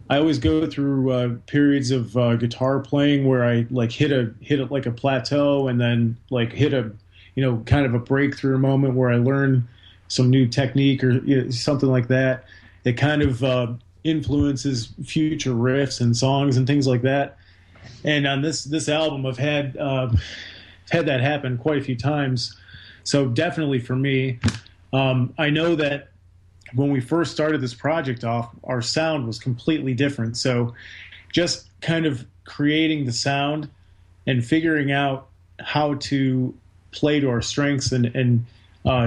always go through periods of guitar playing where I like hit like a plateau, and then like hit a kind of a breakthrough moment where I learn some new technique or something like that. It kind of influences future riffs and songs and things like that. And on this album, I've had that happen quite a few times. So definitely for me, I know that when we first started this project off, our sound was completely different. So just kind of creating the sound and figuring out how to play to our strengths and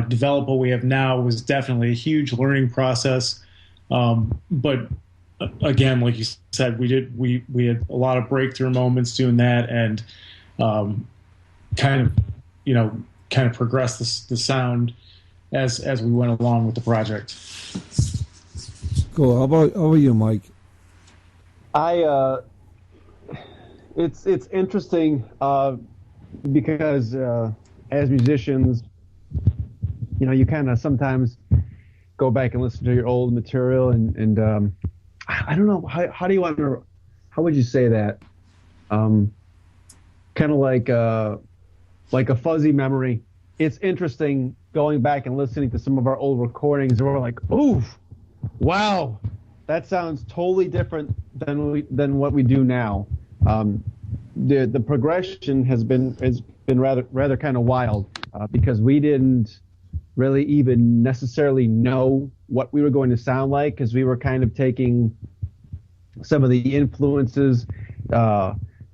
develop what we have now was definitely a huge learning process. But again, like you said, we had a lot of breakthrough moments doing that, and kind of progressed the sound as we went along with the project. Cool. How about you, Mike? It's interesting because as musicians, you kind of sometimes go back and listen to your old material and I don't know how do you want to, how would you say that? Kind of like a fuzzy memory. It's interesting going back and listening to some of our old recordings, and we're like, ooh, wow, that sounds totally different than what we do now. The progression has been rather kind of wild because we didn't really even necessarily know what we were going to sound like, because we were kind of taking some of the influences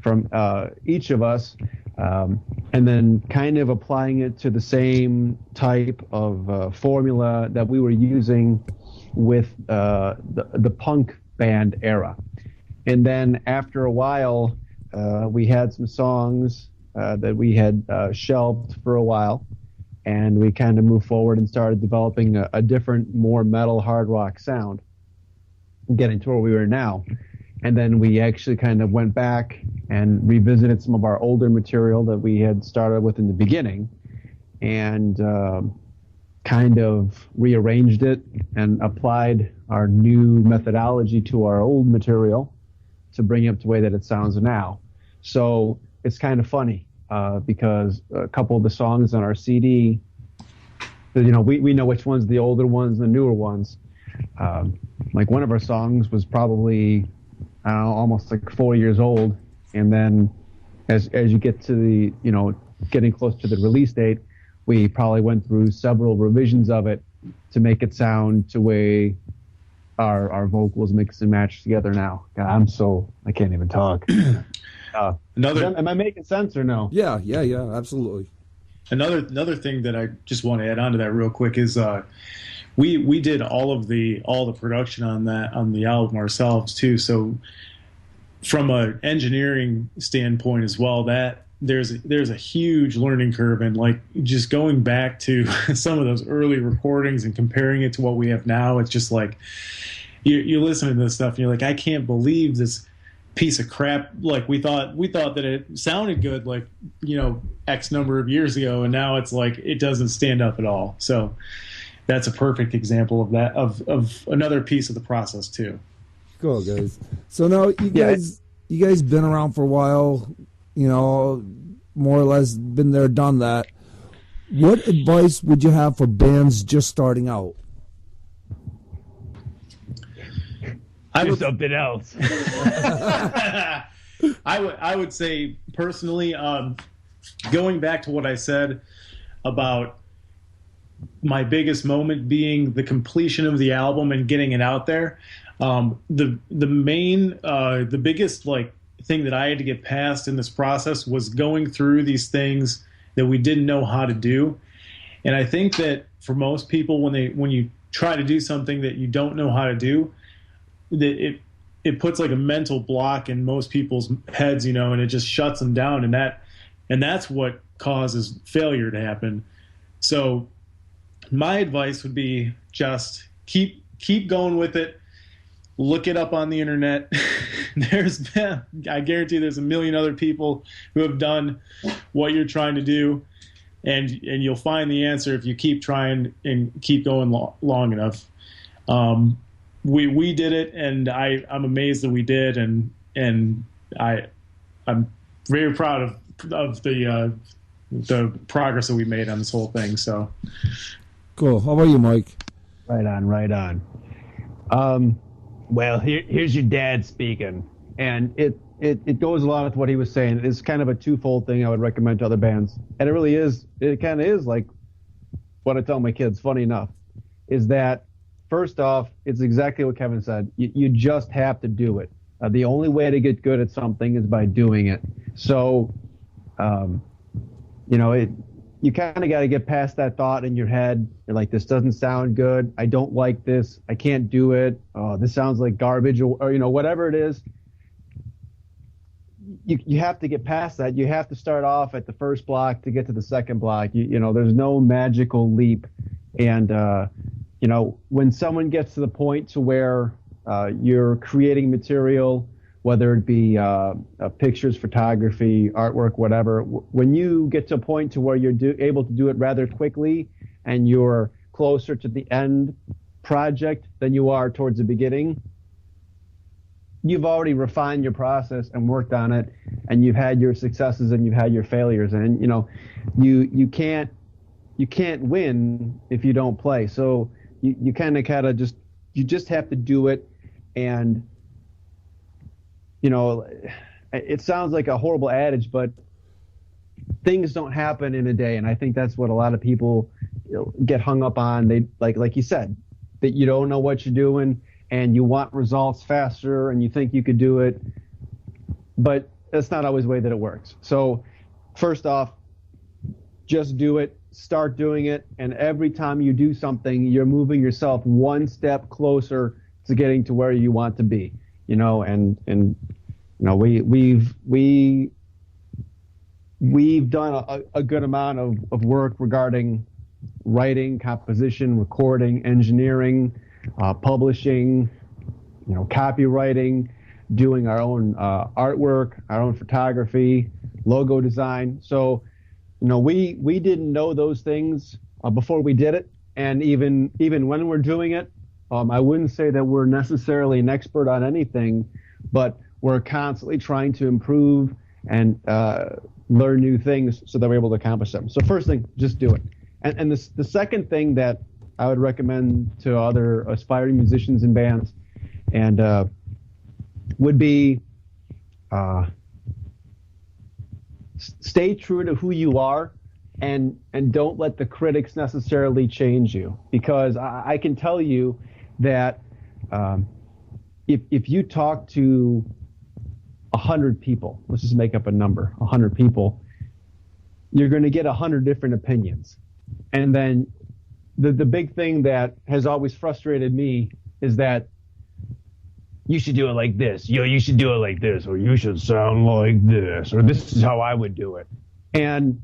from each of us and then kind of applying it to the same type of formula that we were using with the punk band era. And then after a while, we had some songs that we had shelved for a while, and we kind of moved forward and started developing a different, more metal hard rock sound, getting to where we were now. And then we actually kind of went back and revisited some of our older material that we had started with in the beginning, and kind of rearranged it and applied our new methodology to our old material to bring it up to the way that it sounds now. So it's kind of funny because a couple of the songs on our CD, we know which ones, the older ones, the newer ones. Like one of our songs was probably, I don't know, almost like 4 years old. And then as you get to the, getting close to the release date, we probably went through several revisions of it to make it sound to way our vocals mix and match together now. God, I can't even talk. Am I making sense or no? Yeah, absolutely. Another thing that I just want to add on to that real quick is we did all the production on the album ourselves too. So from an engineering standpoint as well, that there's a huge learning curve, and like just going back to some of those early recordings and comparing it to what we have now, it's just like you listen to this stuff and you're like, I can't believe this piece of crap. Like we thought that it sounded good, like X number of years ago, and now it's like it doesn't stand up at all. So that's a perfect example of that, of another piece of the process too. Cool, guys. So now you guys been around for a while, more or less been there, done that. What advice would you have for bands just starting out? Do something else. I would say personally, going back to what I said about my biggest moment being the completion of the album and getting it out there. The biggest thing that I had to get past in this process was going through these things that we didn't know how to do. And I think that for most people, when you try to do something that you don't know how to do, that it puts like a mental block in most people's heads, and it just shuts them down, and that's what causes failure to happen. So my advice would be just keep going with it. Look it up on the internet. I guarantee there's a million other people who have done what you're trying to do, and you'll find the answer if you keep trying and keep going long enough. We did it, and I'm amazed that we did, and I'm very proud of the progress that we made on this whole thing. So cool. How about you, Mike? Right on. Well, here's your dad speaking, and it goes along with what he was saying. It's kind of a twofold thing I would recommend to other bands, and it really is. It kind of is like what I tell my kids. Funny enough, is that first off, it's exactly what Kevin said. You just have to do it. The only way to get good at something is by doing it. So, you kind of got to get past that thought in your head. You're like, this doesn't sound good. I don't like this. I can't do it. Oh, this sounds like garbage, or whatever it is. You have to get past that. You have to start off at the first block to get to the second block. There's no magical leap. And, when someone gets to the point to where you're creating material, whether it be pictures, photography, artwork, whatever, when you get to a point to where you're able to do it rather quickly and you're closer to the end project than you are towards the beginning, you've already refined your process and worked on it, and you've had your successes and you've had your failures, and you can't win if you don't play. So you kind of just have to do it. And it sounds like a horrible adage, but things don't happen in a day, and I think that's what a lot of people get hung up on. They like you said, that you don't know what you're doing and you want results faster and you think you could do it, but that's not always the way that it works. So first off, just do it. Start doing it, and every time you do something, you're moving yourself one step closer to getting to where you want to be. We've done a good amount of work regarding writing, composition, recording, engineering, publishing, copywriting, doing our own artwork, our own photography, logo design. So we didn't know those things before we did it, and even when we're doing it, I wouldn't say that we're necessarily an expert on anything, but we're constantly trying to improve and learn new things so that we're able to accomplish them. So first thing, just do it. And the second thing that I would recommend to other aspiring musicians and bands, and would be stay true to who you are, and don't let the critics necessarily change you, because I can tell you that if you talk to 100 people, let's just make up a number, 100 people, you're going to get 100 different opinions. And then the big thing that has always frustrated me is that you should do it like this. You should do it like this, or you should sound like this, or this is how I would do it. And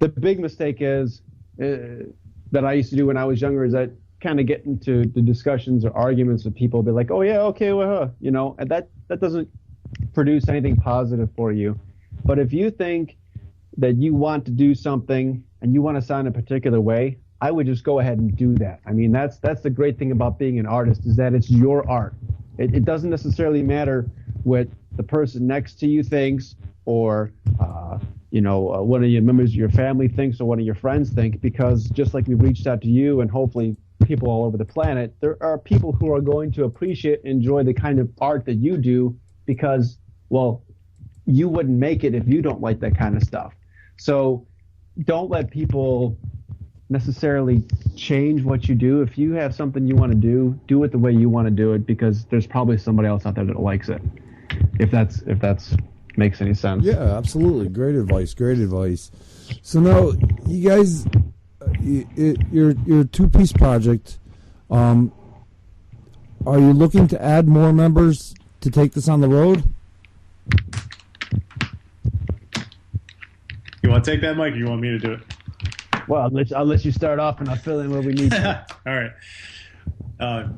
the big mistake is that I used to do when I was younger is that kind of get into the discussions or arguments with people, be like, oh yeah, okay, well, and that doesn't produce anything positive for you. But if you think that you want to do something and you want to sound a particular way, I would just go ahead and do that. I mean, that's the great thing about being an artist, is that it's your art. It doesn't necessarily matter what the person next to you thinks, or one of your members of your family thinks, or one of your friends think, because just like we've reached out to you and hopefully people all over the planet, there are people who are going to appreciate and enjoy the kind of art that you do, because, well, you wouldn't make it if you don't like that kind of stuff. So don't let people necessarily change what you do. If you have something you want to do it the way you want to do it, because there's probably somebody else out there that likes it. If that's makes any sense. Yeah, absolutely. Great advice. Great advice. So now, you guys, your two-piece project. Are you looking to add more members to take this on the road? You want to take that, Mike, or you want me to do it? Well, I'll let you start off, and I'll fill in where we need to. All right.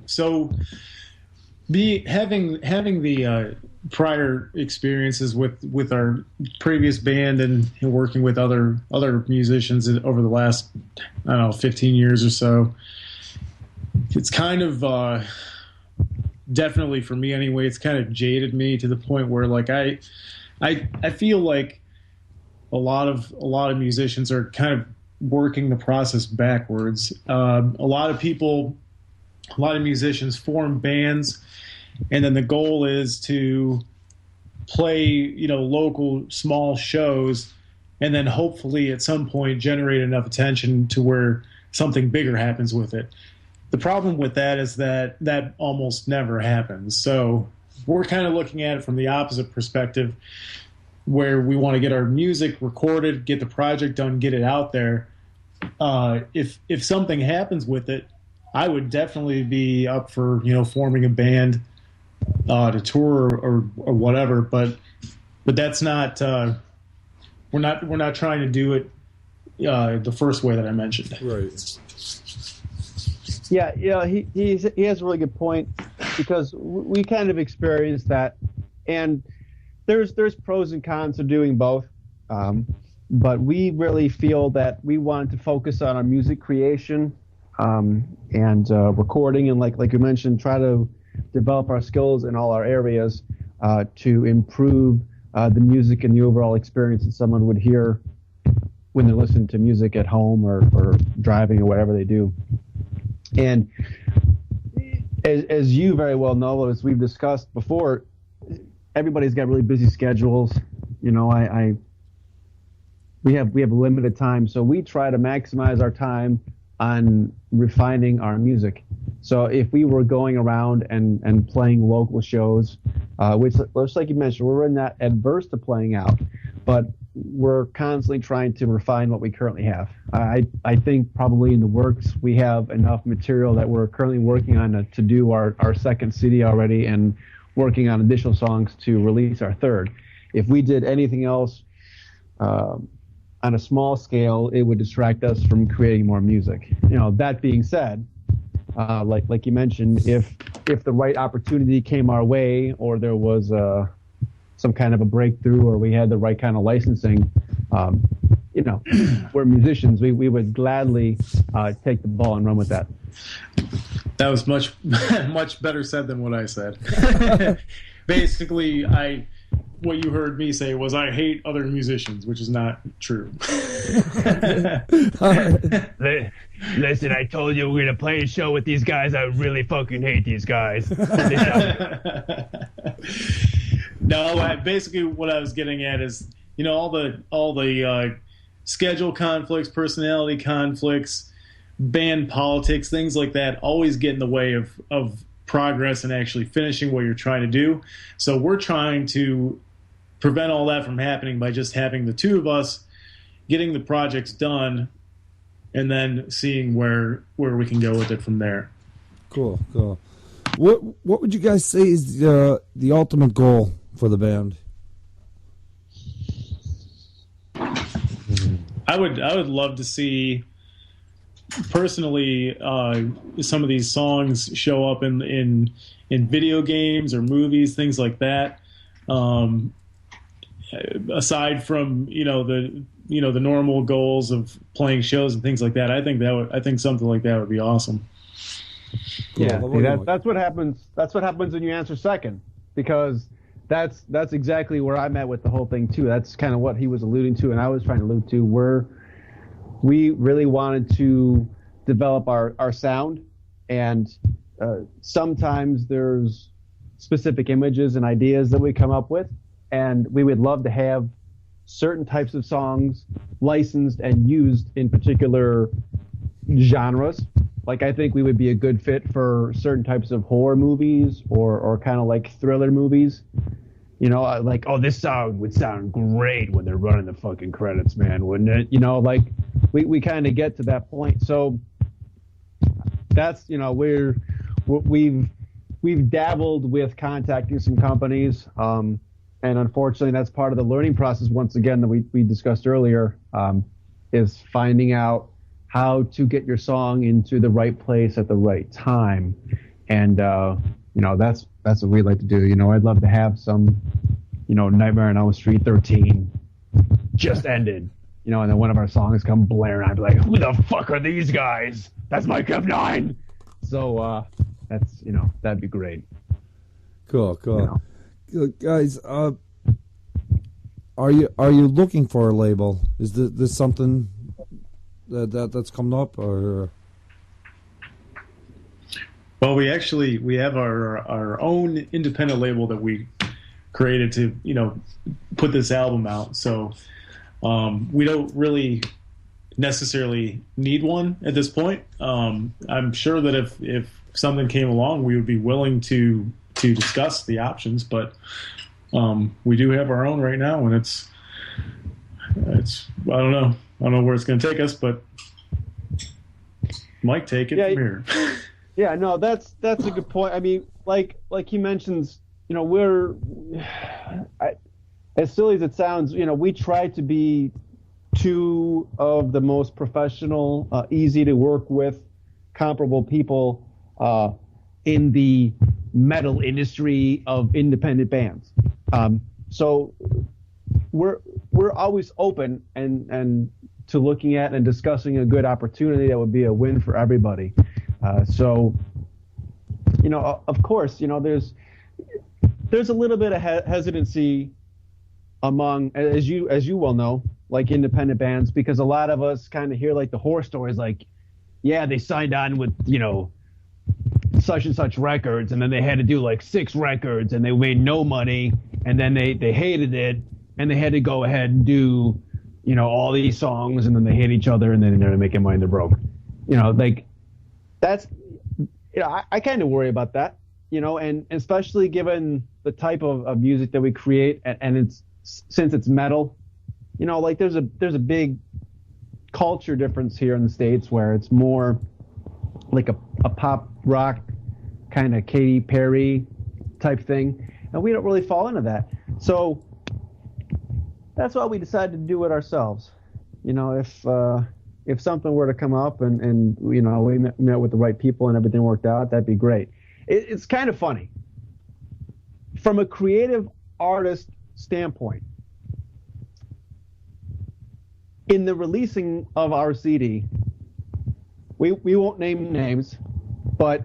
So, having the prior experiences with our previous band and working with other musicians over the last, I don't know, 15 years or so, it's kind of definitely for me anyway. It's kind of jaded me to the point where like I feel like a lot of musicians are kind of working the process backwards. A lot of musicians form bands, and then the goal is to play, local small shows, and then hopefully at some point generate enough attention to where something bigger happens with it. The problem with that is that almost never happens. So we're kind of looking at it from the opposite perspective, where we want to get our music recorded, get the project done, get it out there. If something happens with it, I would definitely be up for forming a band to tour or whatever. But that's not we're not trying to do it the first way that I mentioned. Right. Yeah, he has a really good point, because we kind of experienced that, and there's pros and cons to doing both, but we really feel that we wanted to focus on our music creation and recording, and like you mentioned, try to develop our skills in all our areas to improve the music and the overall experience that someone would hear when they're listening to music at home or driving or whatever they do. And as you very well know, as we've discussed before, everybody's got really busy schedules. We have limited time, so we try to maximize our time on refining our music. So if we were going around and playing local shows, which like you mentioned, we're not adverse to playing out, but we're constantly trying to refine what we currently have. I think probably in the works we have enough material that we're currently working on to do our second CD already, and working on additional songs to release our third. If we did anything else on a small scale, it would distract us from creating more music. That being said, like you mentioned, if the right opportunity came our way, or there was some kind of a breakthrough, or we had the right kind of licensing, we're musicians. We would gladly take the ball and run with that. That was much better said than what I said. Basically, what you heard me say was I hate other musicians, which is not true. Listen, I told you we're going to play a show with these guys. I really fucking hate these guys. No, basically what I was getting at is, all the schedule conflicts, personality conflicts, band politics, things like that always get in the way of progress and actually finishing what you're trying to do. So we're trying to prevent all that from happening by just having the two of us getting the projects done, and then seeing where we can go with it from there. Cool. What would you guys say is the ultimate goal for the band? I would love to see, personally, some of these songs show up in video games or movies, things like that. Aside from the normal goals of playing shows and things like that, I think something like that would be awesome. Yeah, that's what happens. That's what happens when you answer second, because that's exactly where I'm at with the whole thing too. That's kind of what he was alluding to, and I was trying to allude to. We really wanted to develop our sound, and sometimes there's specific images and ideas that we come up with, and we would love to have certain types of songs licensed and used in particular genres. Like, I think we would be a good fit for certain types of horror movies or kind of like thriller movies. You know, like, oh, this song would sound great when they're running the fucking credits, man, wouldn't it? You know, like we kind of get to that point. So that's, you know, we've dabbled with contacting some companies, and unfortunately, that's part of the learning process. Once again, that we discussed earlier, is finding out how to get your song into the right place at the right time, and you know, that's what we like to do. You know, I'd love to have some, you know, Nightmare on Elm Street 13 just ended, you know, and then one of our songs come blaring. I'd be like, who the fuck are these guys? That's MikeVninE. So that's, you know, that'd be great. Cool. You know. Guys, are you looking for a label? Is this something that's coming up, or? Well, we have our own independent label that we created to, you know, put this album out. So we don't really necessarily need one at this point. I'm sure that if something came along, we would be willing to discuss the options. But we do have our own right now, and it's I don't know where it's going to take us, but Mike, take it from here. Yeah, no, that's a good point. I mean, like he mentions, you know, as silly as it sounds, you know, we try to be two of the most professional, easy to work with, comparable people in the metal industry of independent bands. So we're always open and to looking at and discussing a good opportunity that would be a win for everybody. So, you know, of course, you know, there's a little bit of hesitancy among, as you well know, like independent bands, because a lot of us kind of hear like the horror stories, like, yeah, they signed on with, you know, such and such records, and then they had to do like 6 records, and they made no money, and then they hated it, and they had to go ahead and do, you know, all these songs, and then they hate each other, and then they're making money, they're broke. You know, like, that's, you know, I kind of worry about that, you know, and especially given the type of music that we create, and it's, since it's metal, you know, like there's a big culture difference here in the States where it's more like a pop rock kind of Katy Perry type thing, and we don't really fall into that. So that's why we decided to do it ourselves. You know, if something were to come up and you know, we met with the right people and everything worked out, that'd be great. It's kind of funny. From a creative artist standpoint, in the releasing of our CD, we won't name names, but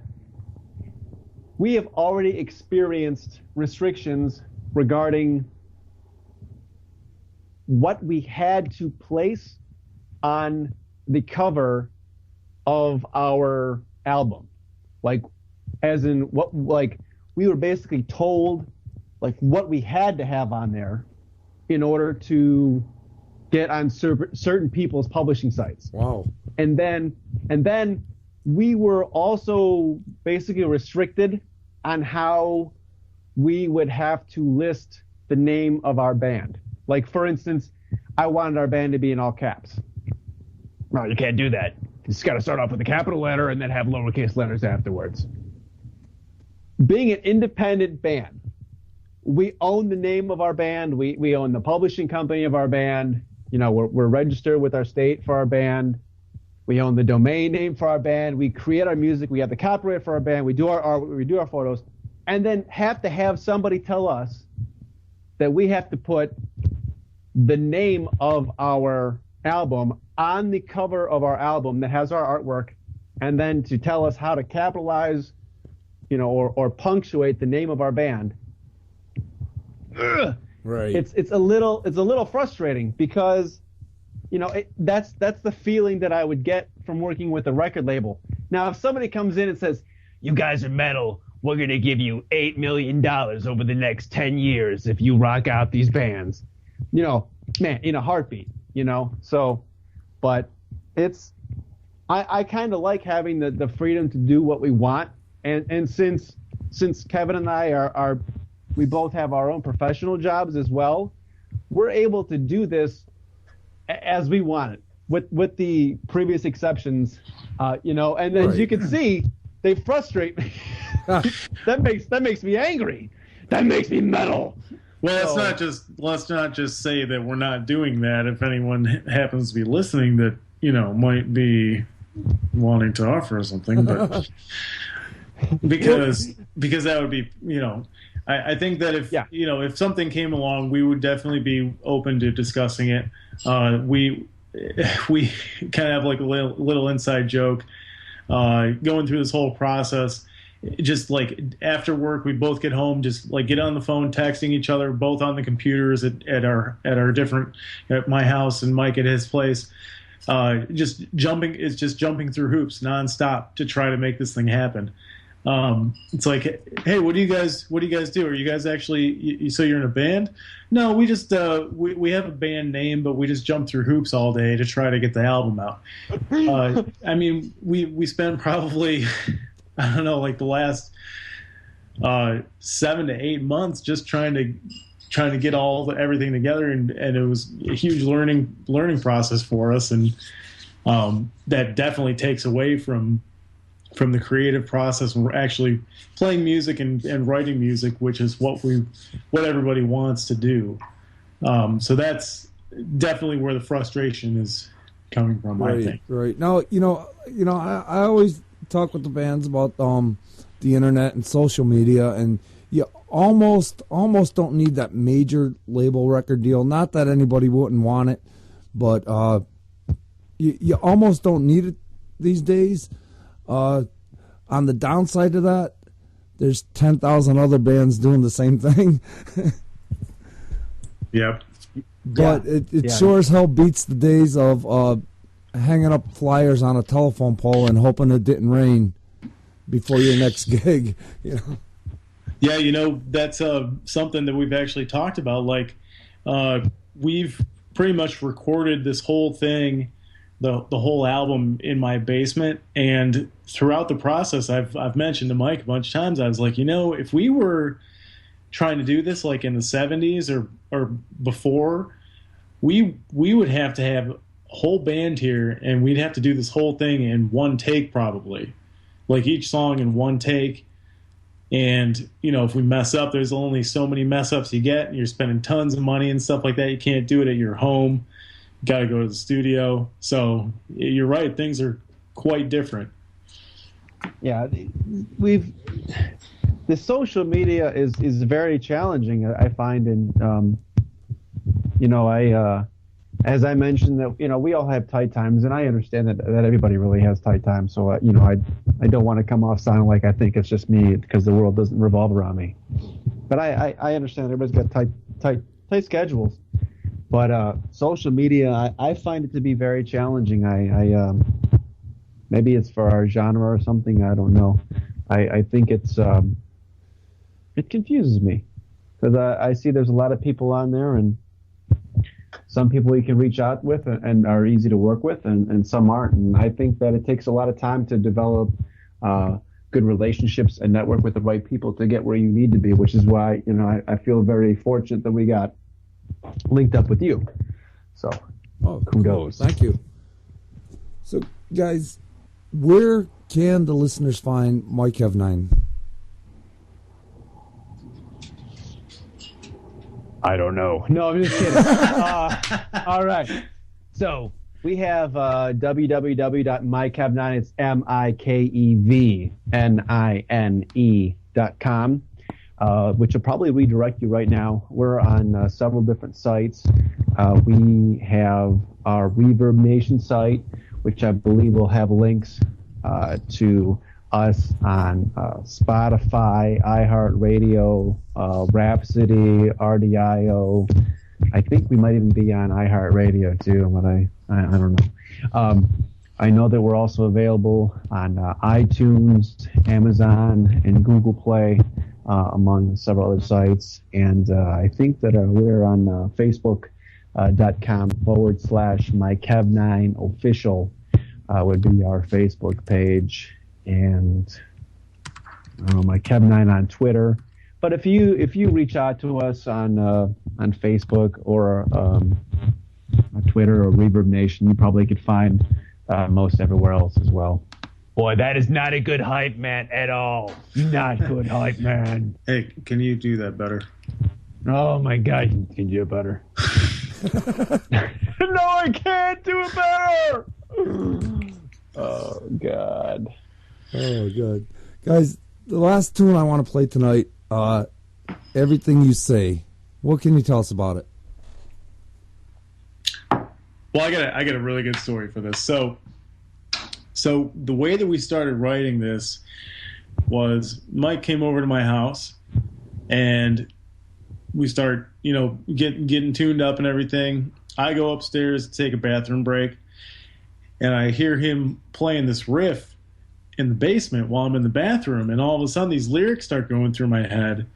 we have already experienced restrictions regarding what we had to place on the cover of our album. Like, as in what, like, we were basically told like what we had to have on there in order to get on certain people's publishing sites. Wow. And then we were also basically restricted on how we would have to list the name of our band. Like, for instance, I wanted our band to be in all caps. No, you can't do that. You just got to start off with a capital letter and then have lowercase letters afterwards. Being an independent band, we own the name of our band. We own the publishing company of our band. You know, we're registered with our state for our band. We own the domain name for our band. We create our music. We have the copyright for our band. We do our art. We do our photos, and then have to have somebody tell us that we have to put the name of our album on the cover of our album that has our artwork, and then to tell us how to capitalize, you know, or punctuate the name of our band. Ugh. Right. It's a little frustrating because, you know, that's the feeling that I would get from working with a record label. Now, if somebody comes in and says, "You guys are metal, we're gonna give you $8 million over the next 10 years if you rock out these bands," you know, man, in a heartbeat, you know. So, but I kind of like having the freedom to do what we want, and since Kevin and I are we both have our own professional jobs as well. We're able to do this as we want it, with the previous exceptions, And as you can see, they frustrate me. That makes me angry. That makes me metal. Well, let's not just say that we're not doing that. If anyone happens to be listening that might be wanting to offer something, but because that would be I think that if something came along, we would definitely be open to discussing it. We kind of have like a little inside joke going through this whole process. Just like after work, we both get home, just like get on the phone, texting each other, both on the computers at our different, at my house and Mike at his place. Just jumping through hoops nonstop to try to make this thing happen. It's like, hey, what do you guys do? Are you guys actually, so you're in a band? No, we just, we have a band name, but we just jump through hoops all day to try to get the album out. I mean, we spent probably, I don't know, like the last, 7 to 8 months just trying to get everything together. And it was a huge learning process for us. And, that definitely takes away from the creative process when we're actually playing music and writing music, which is what everybody wants to do. So that's definitely where the frustration is coming from, I think. Right. Now, I always talk with the bands about the internet and social media, and you almost don't need that major label record deal. Not that anybody wouldn't want it, but you almost don't need it these days. On the downside of that, there's 10,000 other bands doing the same thing. Yep. But it sure as hell beats the days of hanging up flyers on a telephone pole and hoping it didn't rain before your next gig. Yeah, that's something that we've actually talked about. Like, we've pretty much recorded this whole thing, the whole album in my basement, and throughout the process, I've mentioned to Mike a bunch of times, I was like, if we were trying to do this like in the 70s or before, we would have to have a whole band here, and we'd have to do this whole thing in one take, probably, like each song in one take. And if we mess up, there's only so many mess ups you get, and you're spending tons of money and stuff like that. You can't do it at your home. Got to go to the studio. So you're right, things are quite different. Yeah, the social media is very challenging, I find, and as I mentioned that we all have tight times, and I understand that everybody really has tight times. So I don't want to come off sounding like I think it's just me because the world doesn't revolve around me. But I understand everybody's got tight schedules. But social media, I find it to be very challenging. I maybe it's for our genre or something. I don't know. I think it confuses me because I see there's a lot of people on there, and some people you can reach out with and are easy to work with, and some aren't. And I think that it takes a lot of time to develop good relationships and network with the right people to get where you need to be, which is why I feel very fortunate that we got linked up with you. So kudos. Cool. Thank you. So guys, where can the listeners find MikeVninE? I don't know. No, I'm just kidding. All right. So we have www.MikeVninE. It's MikeVninE.com. Which will probably redirect you right now. We're on several different sites. We have our Reverb Nation site, which I believe will have links to us on Spotify, iHeartRadio, Rhapsody, RDIO. I think we might even be on iHeartRadio too, but I don't know. I know that we're also available on iTunes, Amazon, and Google Play. Among several other sites, and I think that we're on Facebook.com/MikeVninE official would be our Facebook page, and MikeVninE on Twitter. But if you reach out to us on Facebook or Twitter or Reverb Nation, you probably could find most everywhere else as well. Boy, that is not a good hype man at all. Not good hype man. Hey, can you do that better? Oh my God, can you do it better? No, I can't do it better. Oh God. Oh God, guys, the last tune I want to play tonight. Everything You Say. What can you tell us about it? Well, I got a really good story for this. So the way that we started writing this was Mike came over to my house and we start, getting tuned up and everything. I go upstairs to take a bathroom break and I hear him playing this riff in the basement while I'm in the bathroom, and all of a sudden these lyrics start going through my head.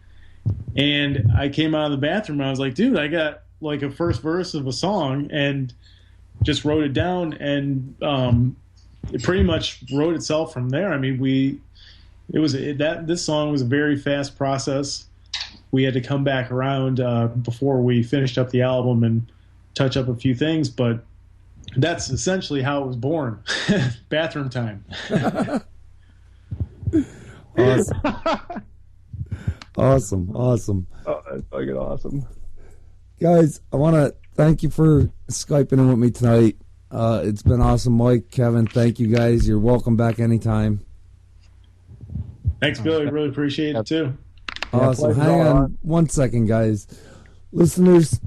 And I came out of the bathroom and I was like, dude, I got like a first verse of a song, and just wrote it down, and it pretty much wrote itself from there. I mean, this song was a very fast process. We had to come back around before we finished up the album and touch up a few things, but that's essentially how it was born. Bathroom time. Awesome. Oh, that's fucking awesome. Guys, I want to thank you for Skyping in with me tonight. It's been awesome. Mike, Kevin, thank you guys. You're welcome back anytime. Thanks, Billy. Really appreciate it, too. Awesome. Hang on 1 second, guys. Listeners,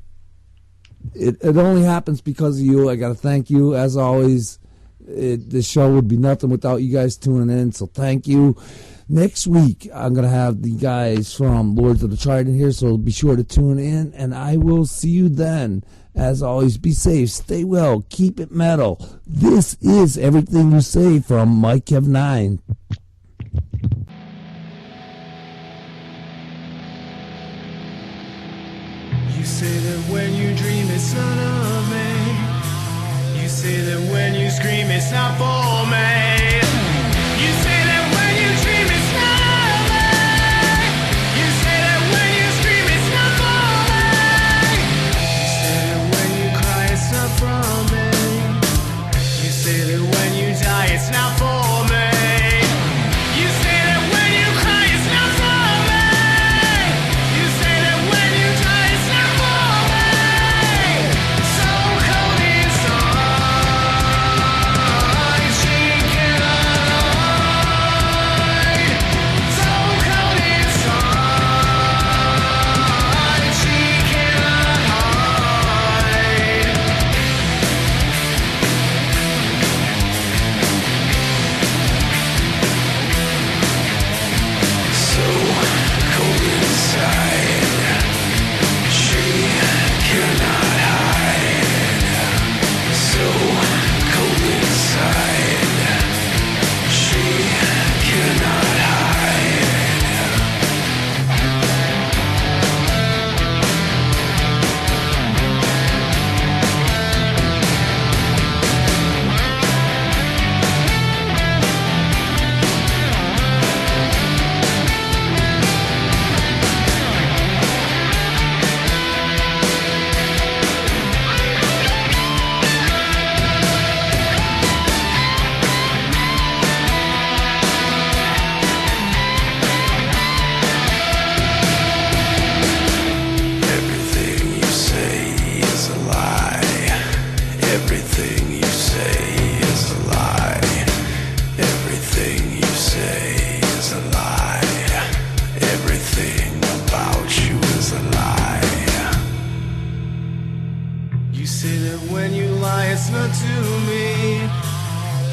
it only happens because of you. I got to thank you. As always, this show would be nothing without you guys tuning in, so thank you. Next week, I'm going to have the guys from Lords of the Trident here, so be sure to tune in, and I will see you then. As always, be safe, stay well, keep it metal. This is Everything You Say from MikeVninE. You say that when you dream it's none of me. You say that when you scream it's not for me. You say that when you dream it's not of me. You say that when you scream it's not for me. You say that when you cry it's not from me. You say that when you die it's not for me. You say that when you cry it's not for me. You say that when you die it's not for me. So cold inside, she cannot hide. So cold inside, she cannot hide. So cold inside, she cannot hide. So cold inside, she cannot Everything you say is a lie. Everything you say is a lie. Everything you say is a lie. Everything about you is a lie. You say that when you lie it's not to me.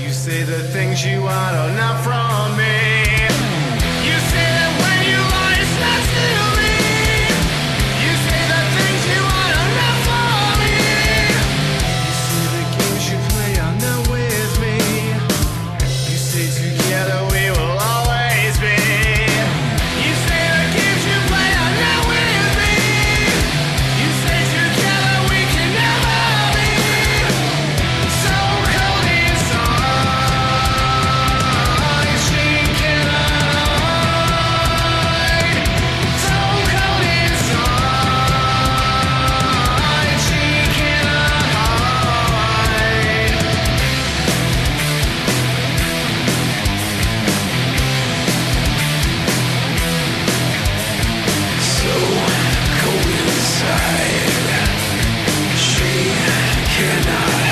You say the things you want are not from me. You say that when you lie it's not to me. You say the things you want are not for me. You say the games you play are not with me. You say together we will always be. You say the games you play are not with me. You say together we can never be. So cold inside, she cannot tonight.